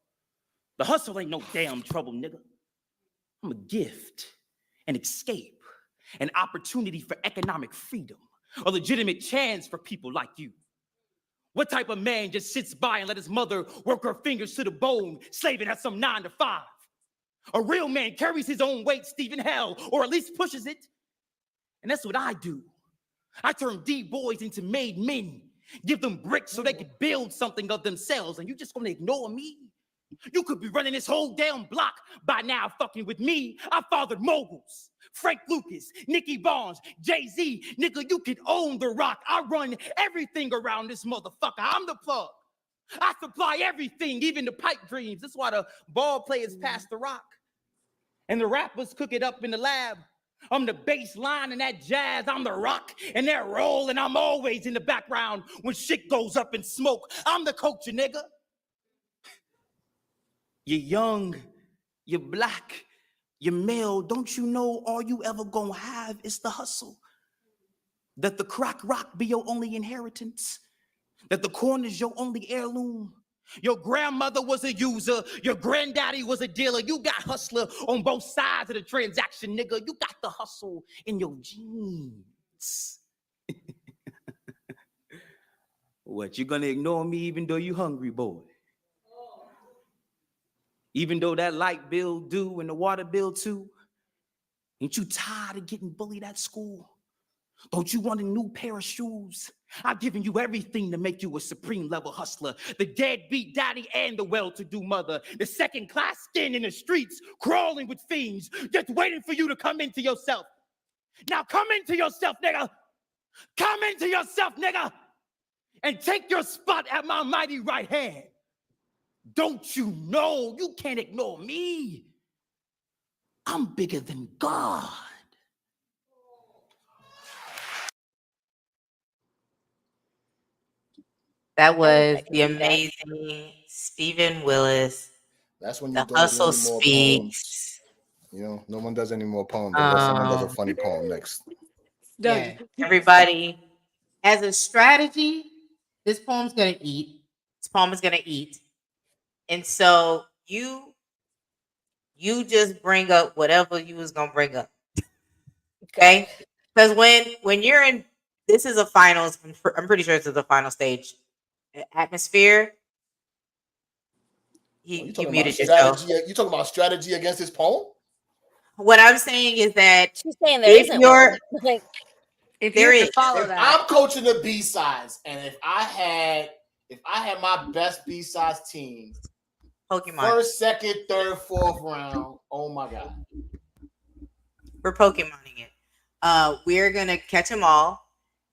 The hustle ain't no damn trouble, nigga. I'm a gift, an escape, an opportunity for economic freedom, a legitimate chance for people like you. What type of man just sits by and let his mother work her fingers to the bone, slaving at some 9 to 5? A real man carries his own weight, Stephen, hell, or at least pushes it. And that's what I do. I turn D-boys into made men, give them bricks so they could build something of themselves, and you just gonna ignore me? You could be running this whole damn block by now fucking with me. I fathered moguls. Frank Lucas, Nicky Barnes, Jay-Z. Nigga, you could own the rock. I run everything around this motherfucker. I'm the plug. I supply everything, even the pipe dreams. That's why the ball players pass the rock. And the rappers cook it up in the lab. I'm the bass line and that jazz. I'm the rock and that roll, and I'm always in the background when shit goes up in smoke. I'm the culture, nigga. You're young, you're black, You're male, don't you know all you ever gonna have is the hustle? That the crack rock be your only inheritance? That the corn is your only heirloom? Your grandmother was a user, your granddaddy was a dealer. You got hustler on both sides of the transaction, nigga. You got the hustle in your genes. What, you gonna ignore me even though you hungry, boy? Even though that light bill due and the water bill too? Ain't you tired of getting bullied at school? Don't you want a new pair of shoes? I've given you everything to make you a supreme level hustler. The deadbeat daddy and the well-to-do mother. The second-class skin in the streets, crawling with fiends, just waiting for you to come into yourself. Now come into yourself, nigga. Come into yourself, nigga. And take your spot at my mighty right hand. Don't you know you can't ignore me? I'm bigger than God. That was the amazing Stephen Willis. That's when you The don't Hustle do any more Speaks. poems. You know, no one does any more poems unless someone does a Um, funny poem next. Yeah. Everybody, As a strategy, this poem's gonna eat. this poem is gonna eat, and so you just bring up whatever you was gonna bring up, okay? Because when you're in, this is a finals. I'm pretty sure this is a final stage atmosphere. You You talking about muted yourself. strategy? You talking about strategy against this poem? What I'm saying is that She's saying there if isn't you're one. Like, If there you have is, to follow If that. I'm coaching the B sides, and if I had my best B sides team, Pokemon. first, second, third, fourth round, oh my god, We're Pokemoning it. We're gonna catch them all.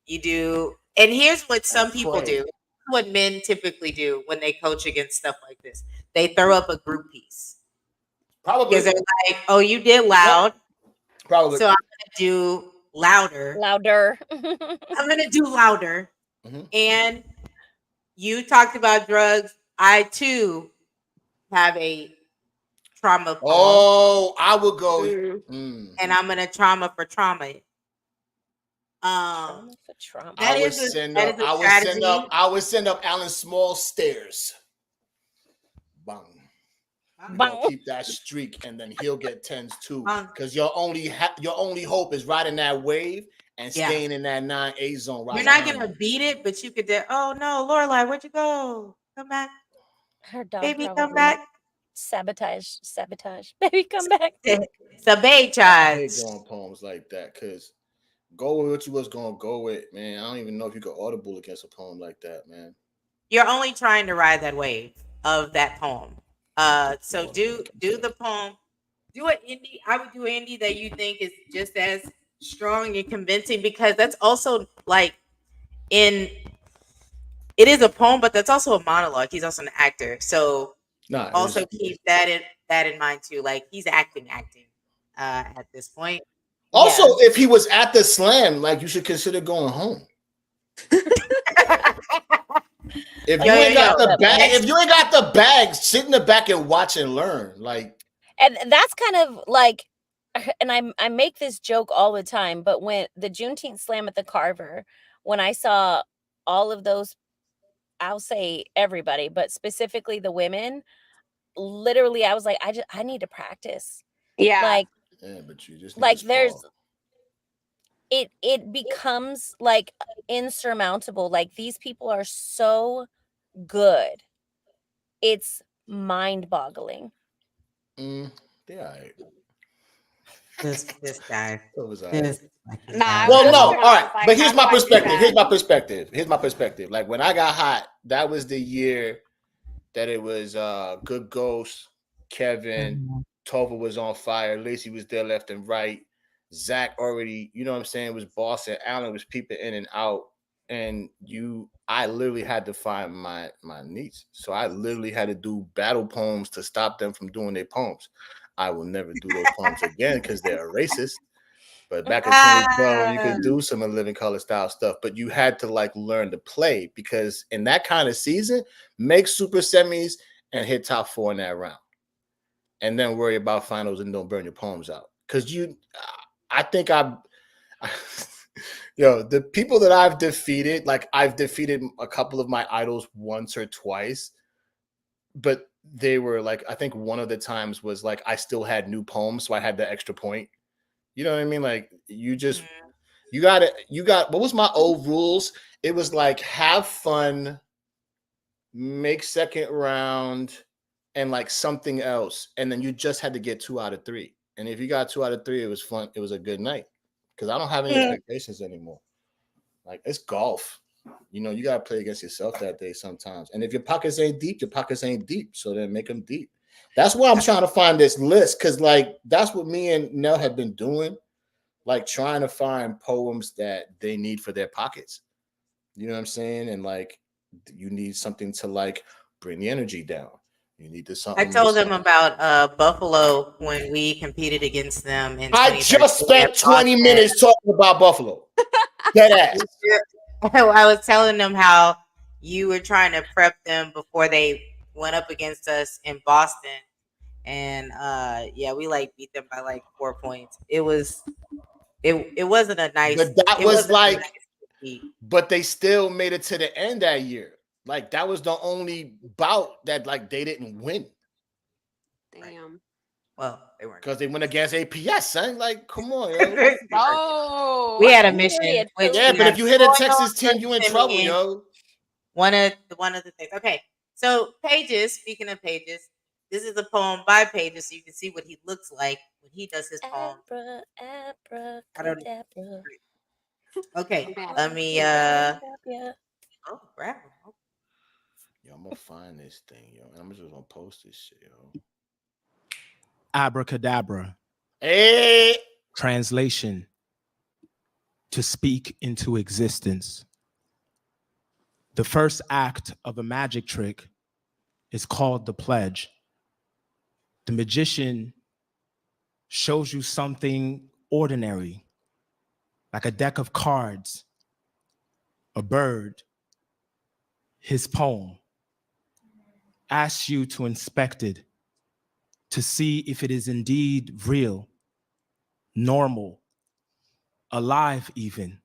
You do, and here's what some people pray. do. What men typically do when they coach against stuff like this, they throw up a group piece probably. because they're like, "Oh, you did loud, Probably. so I'm gonna do louder. louder. I'm gonna do louder." Mhm. And you talked about drugs. I too have a trauma poem, Oh, I would go. and I'm gonna trauma for trauma it. Trauma for trauma. That I would is a send that up. is a I would send strategy. up. I would send up Alan Small stairs. Bang. We're gonna Bang. keep that streak, and then he'll get tens too. Bang. Because your only hope is riding that wave and Yeah. staying in that 9A zone. Right You're not behind gonna you. beat it, but you could do. Oh no, Lorelai, where'd you go? Come back, Her dog baby, probably come back. sabotage. Baby, come back. Sabotage. I hate going poems like that because go with what you was gonna go with, man. I don't even know if you could audible against a poem like that, man. You're only trying to ride that wave of that poem. So do the poem. Do an indie. I would do an indie that you think is just as strong and convincing, because that's also like it is a poem, but that's also a monologue. He's also an actor, so also keep that in mind too. Like he's acting at this point. Also, if he was at the slam, like you should consider going home. If you ain't got the bag, sit in the back and watch and learn. Like, And that's kind of like, and I make this joke all the time, but when the Juneteenth slam at the Carver, when I saw all of those, I'll say everybody, but specifically the women, literally I was like, I need to practice. Yeah. Like, yeah, but you just like there's it becomes like insurmountable. Like these people are so good. It's mind-boggling. yeah. This guy. Nah. Well, no, all right. Like, But here's how my do I do perspective. that? Here's my perspective. Like when I got hot, that was the year that it was Good Ghost, Kevin, Tova was on fire, Lacey was there left and right. Zach already, you know what I'm saying, was bossing. Alan was peeping in and out. And I literally had to find my niche. So I literally had to do battle poems to stop them from doing their poems. I will never do those poems again because they're racist. But back in 2012, you could do some of Living Color style stuff, but you had to like learn to play, because in that kind of season, make super semis and hit top 4 in that round. and then worry about finals and don't burn your poems out. Because the people that I've defeated, like I've defeated a couple of my idols once or twice, but they were like, I think one of the times was like I still had new poems, so I had the extra point. You know what I mean? Like you got what was my old rules? It was like have fun, make second round, and like something else, and then you just had to get 2 out of 3. And if you got 2 out of 3, it was fun. It was a good night because I don't have any expectations anymore. Like it's golf. You got to play against yourself that day sometimes. And if your pockets ain't deep, your pockets ain't deep. So then make them deep. That's why I'm trying to find this list, because like that's what me and Nell have been doing, like trying to find poems that they need for their pockets. You know what I'm saying? And like you need something to like bring the energy down. You need to something. I told them about Buffalo when we competed against them in 2013. I just spent 20 minutes talking about Buffalo. Dead ass. I was telling them how you were trying to prep them before they went up against us in Boston. And we like beat them by like 4 points. It wasn't a nice, but that was like, but they still made it to the end that year. Like that was the only bout that like they didn't win. Damn. Well, they weren't, because they went against APS, son. Like, come on, yo. Oh, we had a mission. Yeah, but if you hit a Texas team, you in trouble, yo. One of the things. Okay, so Pages. Speaking of Pages, this is a poem by Pages, so you can see what he looks like when he does his poem. Okay, let me. Oh, crap. Yo, I'm gonna find this thing, yo. I'm just gonna post this shit, yo. Abracadabra. Hey. Translation: to speak into existence. The first act of a magic trick is called the pledge. The magician shows you something ordinary, like a deck of cards, a bird, his poem, asks you to inspect it, to see if it is indeed real, normal, alive even.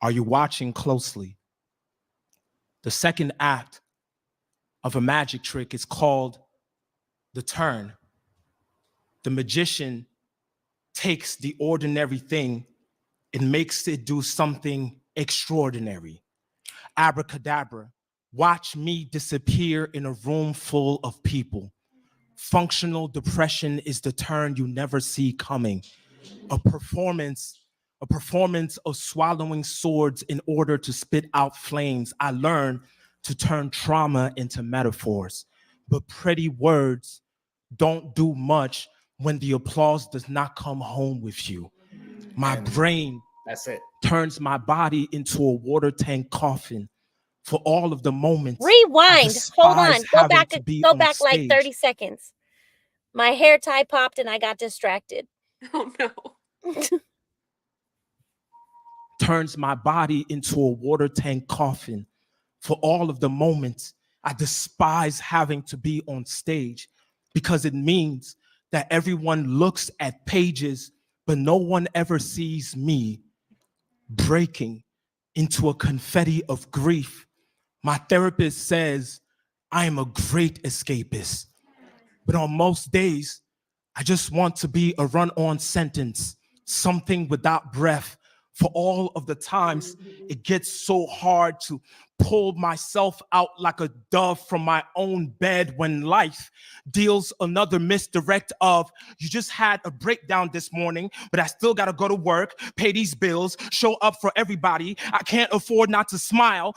Are you watching closely? The second act of a magic trick is called the turn. The magician takes the ordinary thing and makes it do something extraordinary. Abracadabra, watch me disappear in a room full of people. Functional depression is the turn you never see coming. A performance of swallowing swords in order to spit out flames. I learned to turn trauma into metaphors. But pretty words don't do much when the applause does not come home with you. My brain turns my body into a water tank coffin for all of the moments. Rewind. Hold on. Go back like stage. 30 seconds. My hair tie popped and I got distracted. Oh no. Turns my body into a water tank coffin for all of the moments I despise having to be on stage, because it means that everyone looks at Pages, but no one ever sees me breaking into a confetti of grief. My therapist says I am a great escapist, but on most days, I just want to be a run-on sentence, something without breath. For all of the times it gets so hard to pull myself out like a dove from my own bed when life deals another misdirect of, you just had a breakdown this morning, but I still gotta go to work, pay these bills, show up for everybody. I can't afford not to smile,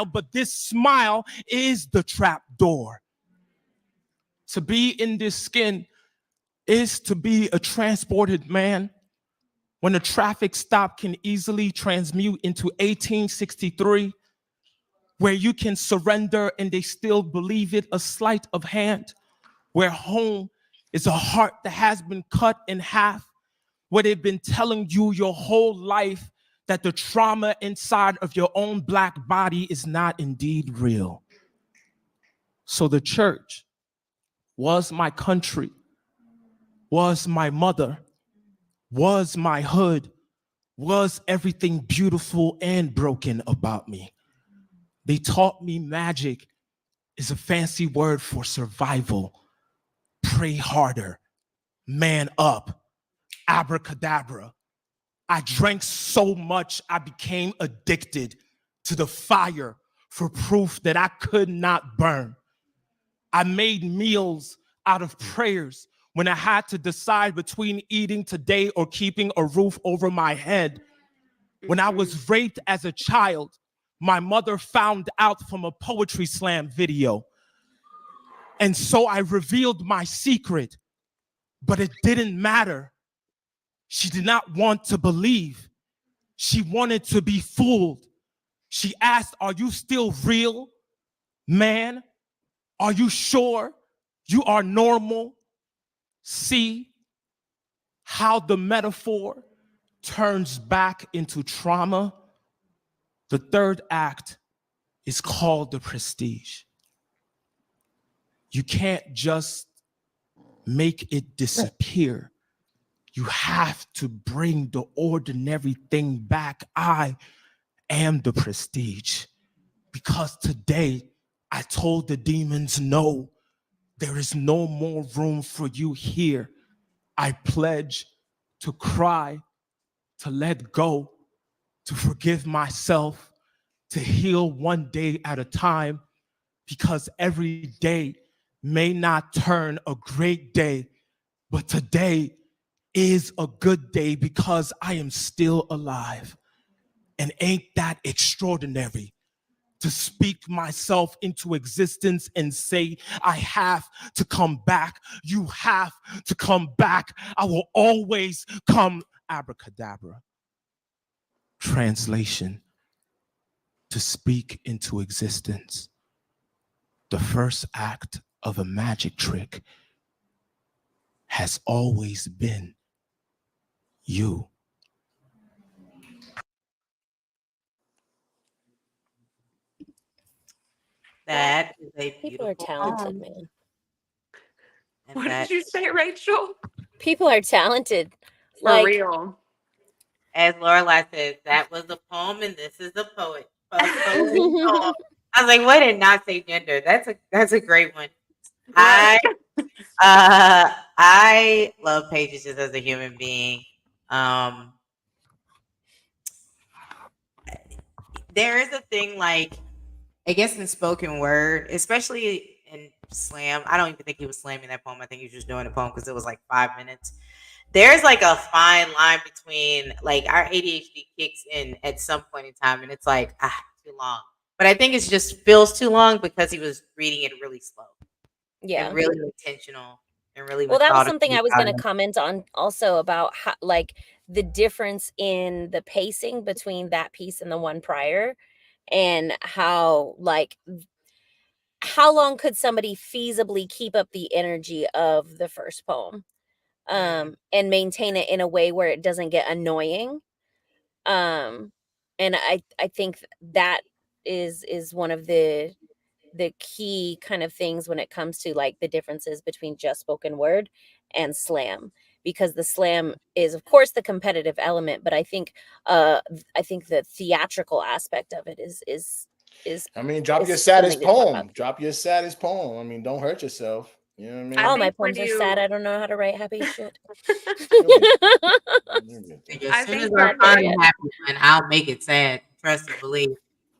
but this smile is the trap door. To be in this skin is to be a transported man. When a traffic stop can easily transmute into 1863, where you can surrender and they still believe it, a sleight of hand, where home is a heart that has been cut in half, where they've been telling you your whole life that the trauma inside of your own black body is not indeed real. So the church was my country, was my mother, was my hood, was everything beautiful and broken about me. They taught me magic is a fancy word for survival. Pray harder, man up, abracadabra. I drank so much I became addicted to the fire for proof that I could not burn. I made meals out of prayers when I had to decide between eating today or keeping a roof over my head. When I was raped as a child, my mother found out from a poetry slam video. And so I revealed my secret, but it didn't matter. She did not want to believe. She wanted to be fooled. She asked, "Are you still real, man? Are you sure you are normal?" See how the metaphor turns back into trauma? The third act is called the prestige. You can't just make it disappear. You have to bring the ordinary thing back. I am the prestige. Because today I told the demons, no, there is no more room for you here. I pledge to cry, to let go, to forgive myself, to heal one day at a time, because every day may not turn a great day, but today is a good day because I am still alive. And ain't that extraordinary? To speak myself into existence and say, I have to come back. You have to come back. I will always come. Abracadabra. Translation: to speak into existence. The first act of a magic trick has always been you. That is a People are beautiful talented, poem. man. And What that, did you say, Rachel? People are talented. For Like, real. as Lorelai says, that was a poem and this is a poet. Poet poem. I was like, why did not say gender? That's a great one. I love Paige just as a human being. There is a thing like, I guess in spoken word, especially in slam. I don't even think he was slamming that poem. I think he was just doing a poem because it was like 5 minutes. There's like a fine line between like our ADHD kicks in at some point in time, and it's like too long. But I think it just feels too long because he was reading it really slow yeah. and really intentional and really Well, that was methodical something I was about going to it. comment on also about how, like, the difference in the pacing between that piece and the one prior, and how, like, how long could somebody feasibly keep up the energy of the first poem, and maintain it in a way where it doesn't get annoying. And I think that is one of the key kind of things when it comes to like the differences between just spoken word and slam, because the slam is of course the competitive element, but I think the theatrical aspect of it is I mean, drop your is something saddest to talk about poem. too. Drop your saddest poem. I mean, don't hurt yourself. You know what I mean? All my think when poems are sad. you- I don't know how to write happy shit. As soon as I'm I not there find a yet. happy one, I'll make it sad. Trust and believe.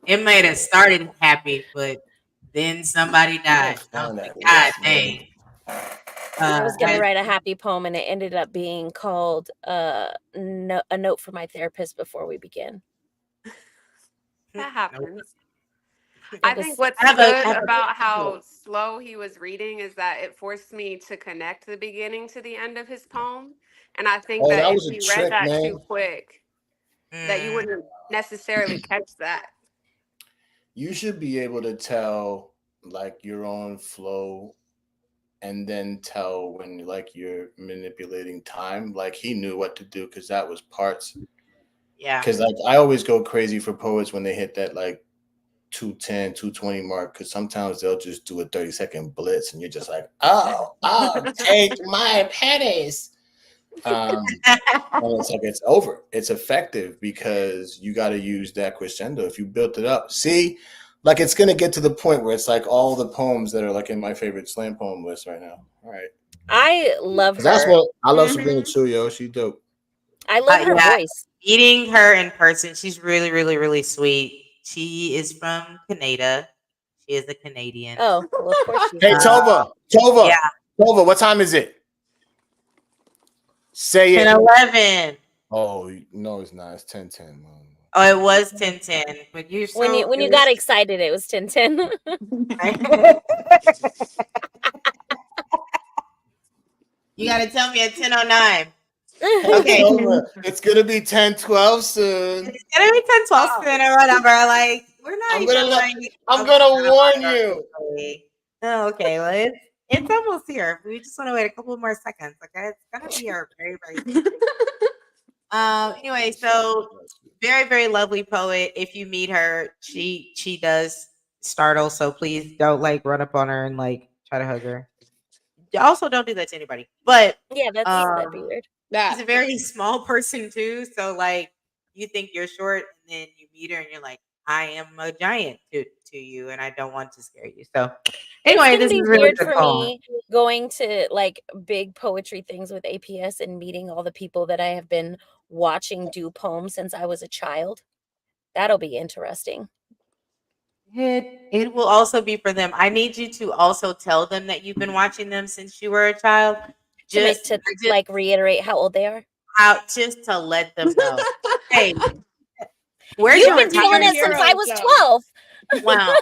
It might have started happy, but then somebody died. I was like, God dang. I was gonna Has- write a happy poem, and it ended up being called a note for my therapist before we begin. That happens. It I was think what's I have good a about how slow he was reading is that it forced me to connect the beginning to the end of his poem. And I think Oh, that that if was a you read trick, that man. too quick, that you wouldn't necessarily catch that. You should be able to tell like your own flow and then tell when like you're manipulating time. Like he knew what to do because that was parts. Yeah. Because like I always go crazy for poets when they hit that like 210, 220 mark, because sometimes they'll just do a 30-second blitz and you're just like, oh, take my pennies. And it's like, it's over. It's effective because you got to use that crescendo. If you built it up, see, like it's going to get to the point where it's like all the poems that are like in my favorite slam poem list right now. All right. I love her. That's what I love. Sabrina too, yo. She dope. I love her Yeah. voice. Meeting her in person, she's really, really, really sweet. She is from Canada. She is a Canadian. Oh, well, of course she Hey, is. Tova, Yeah. what time is it? Say it. 10:11. Oh no, it's not. It's 10:10. Oh, it was 10:10. But you're so When you got excited, it was 10:10. You got to tell me at 10:09. Okay, it's gonna be 10:12 soon. It's gonna be 10:12 soon or whatever. Like we're not. I'm gonna warn you. Oh, okay. Well, it's almost here. We just want to wait a couple more seconds. Okay, it's gonna be here very, very soon. Anyway, so very, very lovely poet. If you meet her, she does startle. So please don't like run up on her and like try to hug her. Also, don't do that to anybody. But yeah, that'd be weird. She's a very small person too. So like you think you're short, and then you meet her, and you're like, I am a giant to you, and I don't want to scare you. So anyway, it's this gonna is be really weird good for poem. me going to like big poetry things with APS and meeting all the people that I have been watching do poems since I was a child. That'll be interesting. It will also be for them. I need you to also tell them that you've been watching them since you were a child. Just like reiterate how old they are. Just to let them know. Hey, where's You've your been doing it since I was 12. Wow.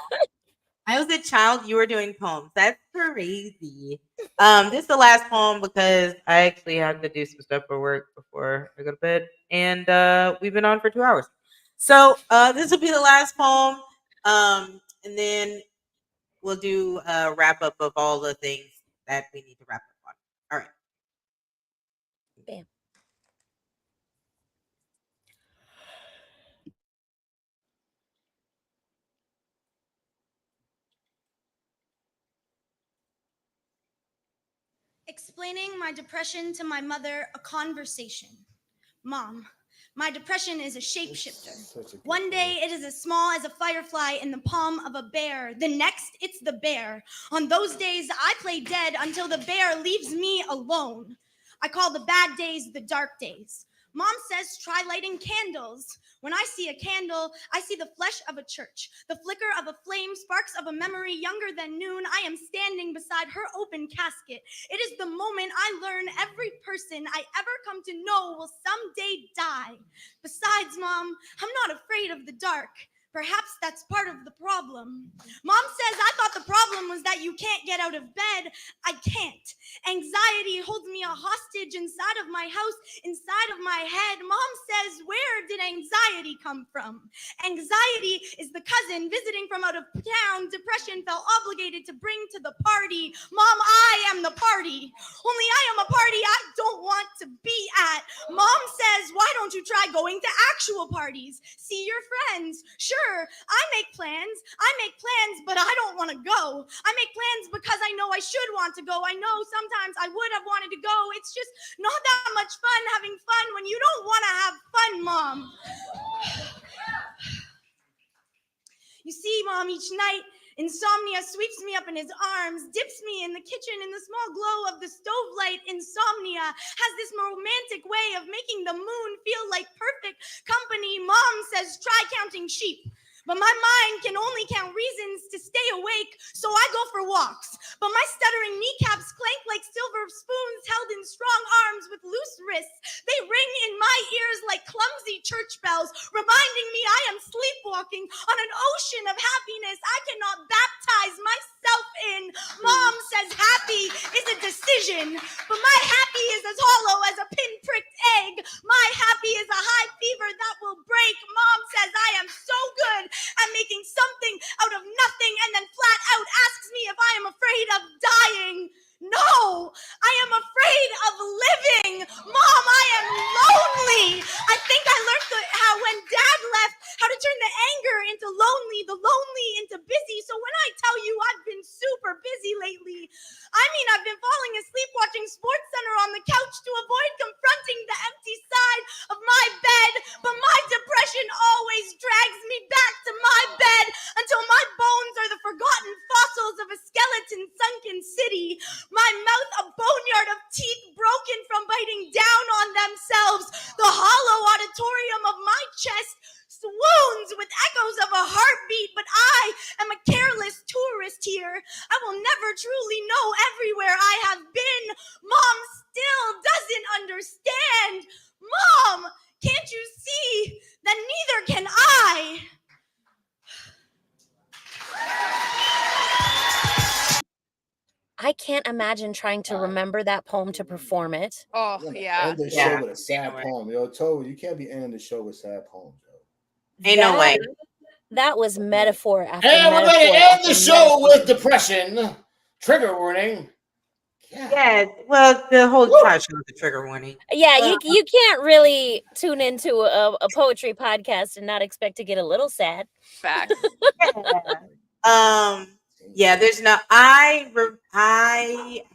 I was a child, you were doing poems. That's crazy. This is the last poem because I actually have to do some stuff for work before I go to bed. And we've been on for 2 hours. So this will be the last poem. And then we'll do a wrap up of all the things that we need to wrap up on. All right. Bam. Explaining my depression to my mother, a conversation. Mom, my depression is a shapeshifter. One day it is as small as a firefly in the palm of a bear. The next, it's the bear. On those days, I play dead until the bear leaves me alone. I call the bad days the dark days. Mom says try lighting candles. When I see a candle, I see the flesh of a church. The flicker of a flame, sparks of a memory younger than noon. I am standing beside her open casket. It is the moment I learn every person I ever come to know will someday die. Besides, Mom, I'm not afraid of the dark. Perhaps that's part of the problem. Mom says I thought the problem was that you can't get out of bed. I can't. Anxiety holds me a hostage inside of my house, inside of my head. Mom says, where did anxiety come from? Anxiety is the cousin visiting from out of town. Depression felt obligated to bring to the party. Mom, I am the party. Only I am a party I don't want to be at. Mom says, why don't you try going to actual parties? See your friends. Sure, I make plans, but I don't want to go. I make plans because I know I should want to go. I know sometimes I would have wanted to go. It's just not that much fun having fun when you don't want to have fun, Mom. You see, Mom, each night, insomnia sweeps me up in his arms, dips me in the kitchen in the small glow of the stove light. Insomnia has this romantic way of making the moon feel like perfect company. Mom says, try counting sheep. But my mind can only count reasons to stay awake, so I go for walks. But my stuttering kneecaps clank like silver spoons held in strong arms with loose wrists. They ring in my ears like clumsy church bells, reminding me I am sleepwalking on an ocean of happiness I cannot baptize myself in. Mom says happy is a decision, but my happy is as hollow as a pinpricked egg. My happy is a high fever that will break. Mom says I am so good at making something out of nothing and then flat out asks me if I am afraid of dying. No, I am afraid of living. Mom, I am lonely. I think I learned how when Dad left, how to turn the anger into lonely, the lonely I've been falling asleep watching SportsCenter on the couch to avoid confronting the empty side of my bed, but my depression always drags me back to my bed until my bones are the forgotten fossils of a skeleton sunken city. My mouth a boneyard of teeth broken from biting down on themselves. The hollow auditorium of my chest swoons with echoes of a heartbeat, but I am a careless tourist here. I will never truly know everywhere I have been. Mom still doesn't understand. Mom, can't you see that neither can I? I can't imagine trying to remember that poem to perform it. Oh, yeah. End the show with a sad poem. Yo, Tova, you can't be ending the show with sad poems, yo. Ain't no way. That was metaphor after And we're metaphor. going to end the after show metaphor. with depression. Trigger warning. Yeah, well, the whole entire show is a trigger warning. Yeah, you can't really tune into a poetry podcast and not expect to get a little sad. Facts. Yeah, there's no. I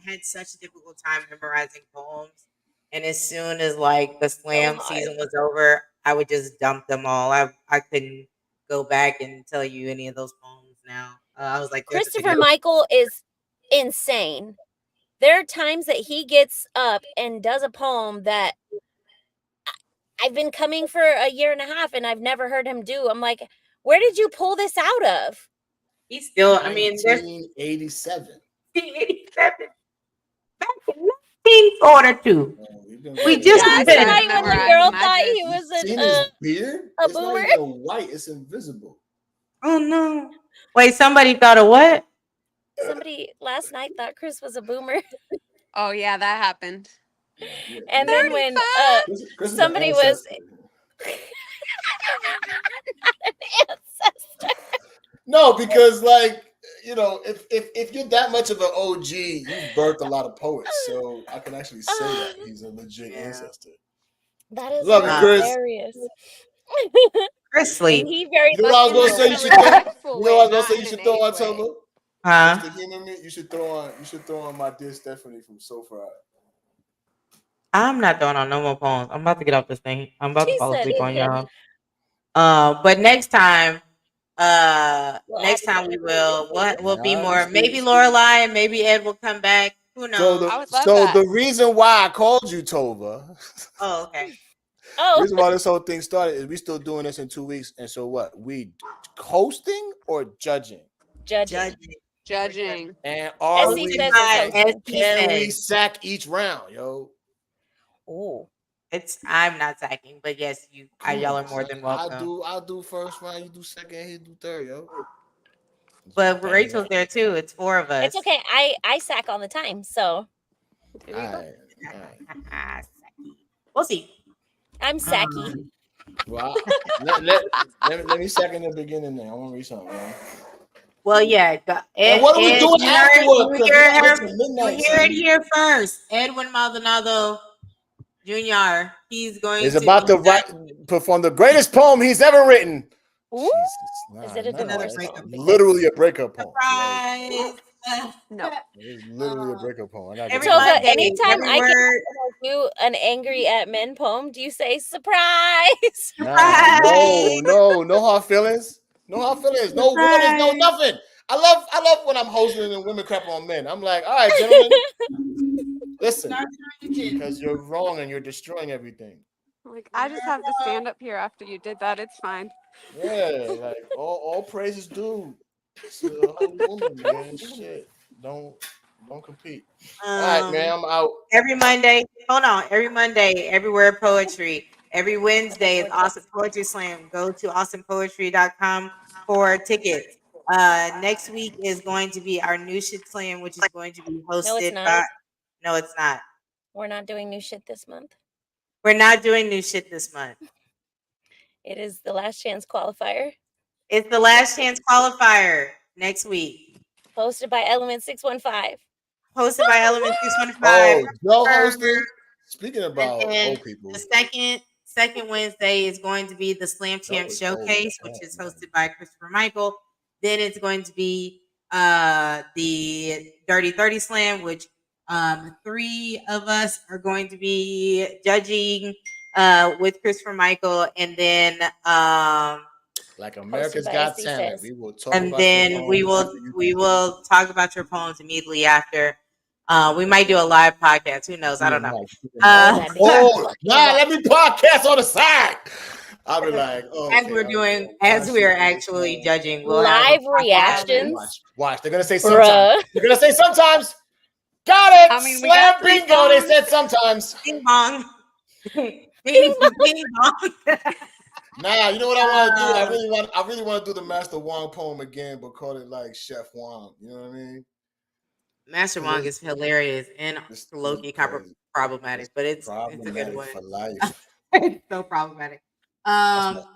had such a difficult time memorizing poems, and as soon as like the slam season was over, I would just dump them all. I couldn't go back and tell you any of those poems now. I was like, there's a Christopher video. Michael is insane. There are times that he gets up and does a poem that I've been coming for a year and a half and I've never heard him do. I'm like, where did you pull this out of? He's still, I mean, there's 1987. 1987. Back in 1942. We just Last finished. night when the girl thought he was Seen his a beard? a It's boomer. not even white. It's invisible. Oh no! Wait, somebody thought of what? Somebody last night thought Chris was a boomer. Oh, yeah, that happened. And then when Chris is somebody an was ancestor. not an ancestor. No, because like if you're that much of an OG, you've birthed a lot of poets, so I can actually say that he's a legit ancestor. That is Love you, Chris. hilarious. Chris sleep. And he very You know much what I was gonna say? You should throw. You know what I was gonna say? You should throw on Tova. Huh? Just to humor me, you should throw on my dear Stephanie from So Fried. I'm not throwing on no more poems. I'm about to get off this thing. I'm about to She fall said asleep on him. y'all. But next time, We'll we'll be more. Maybe Lorelai and maybe Ed will come back. Who knows? So the reason why I called you Tova, Oh, okay. the reason why this whole thing started is we still doing this in 2 weeks, and so what? We hosting or judging? Judging. And are As he we? says, it's hosting. Can we sack each round, yo? Oh, I'm not sacking, but yes, y'all are more than welcome. I'll do first round. You do second. He do third, yo. But Rachel's there too. It's 4 of us. it's okay. I sack all the time, so All right. We'll see. I'm sacky. Well, let me sack in the beginning. Then I want to read something. Man. Well, yeah. And what are we doing afterwards? You hear it here first. Edwin Maldonado Jr. He's going Is to about to perform the greatest poem he's ever written. Ooh. Jesus, Is it a divorce poem? Literally a breakup poem. Surprise. No. It's literally a breakup poem. Tova, anytime I do an angry at men poem, do you say surprise? No hard feelings. No hard feelings. No warnings. No nothing. I love when I'm hosting and women crap on men. I'm like, all right, gentlemen, listen, because you're wrong and you're destroying everything. Like, I just have to stand up here after you did that. It's fine. Yeah, like all praise is due to the whole woman, man. Shit, don't compete. All right, man, I'm out. Every Monday, every Monday, everywhere poetry. Every Wednesday is Awesome Poetry Slam. Go to awesomepoetry.com for tickets. Next week is going to be our new shit slam, which is going to be hosted by. No, it's not. We're not doing new shit this month. We're not doing new shit this month. It is the last chance qualifier. It's the last chance qualifier next week. Hosted by Element 615. Hosted by Element 615. Oh, hosting. Speaking about old people. The second Wednesday is going to be the Slam Champ Showcase, which is hosted by Christopher Michael. Then it's going to be the Dirty 30 Slam, which 3 of us are going to be judging with Christopher Michael, and then Like America's Got Talent, we will talk and about then your we poems will after you we do. will talk about your poems immediately after. We might do a live podcast. Who knows? I don't know. Let me podcast on the side. I'll be like, as we are actually judging, we'll live have reactions. Watch. They're gonna say sometimes. They're gonna say sometimes. Got it. I mean, we Slam got 3 bingo. They songs. said sometimes. Bing bong. Bing bong. Nah, you know what I want to do? I really want to do the Master Wong poem again, but call it like Chef Wong. You know what I mean? Master Wong is hilarious and low-key problematic, but it's a good one for life. It's so problematic. The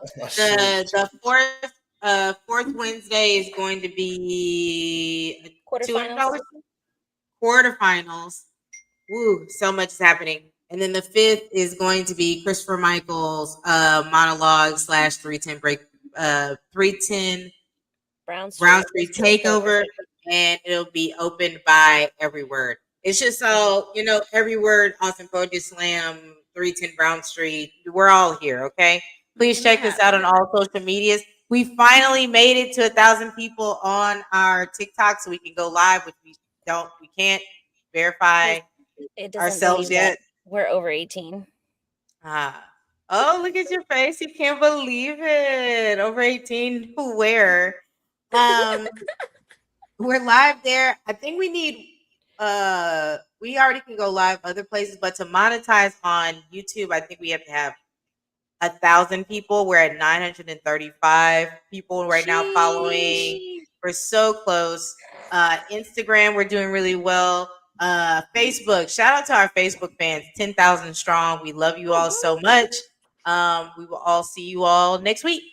fourth Wednesday is going to be $200 quarterfinals. Woo! So much is happening. And then the 5th is going to be Christopher Michael's monologue / 310 break 310 Brown Street takeover, and it'll be opened by Every Word. It's just so Every Word, Austin Poetry Slam, 310 Brown Street. We're all here, okay? Please check us out on all social medias. We finally made it to 1,000 people on our TikTok, so we can go live, which we can't verify ourselves yet. We're over 18. Oh, look at your face. You can't believe it. Over 18. Where? We're live there. I think we need we already can go live other places, but to monetize on YouTube, I think we have to have 1,000 people. We're at 935 people right now following. We're so close. Instagram, we're doing really well. Facebook, shout out to our Facebook fans, 10,000 strong. We love you all so much. We will all see you all next week.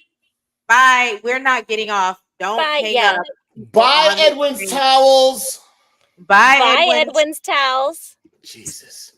Bye. We're not getting off. Don't hang up. Buy Edwin's towels. Buy Edwin's towels. Jesus.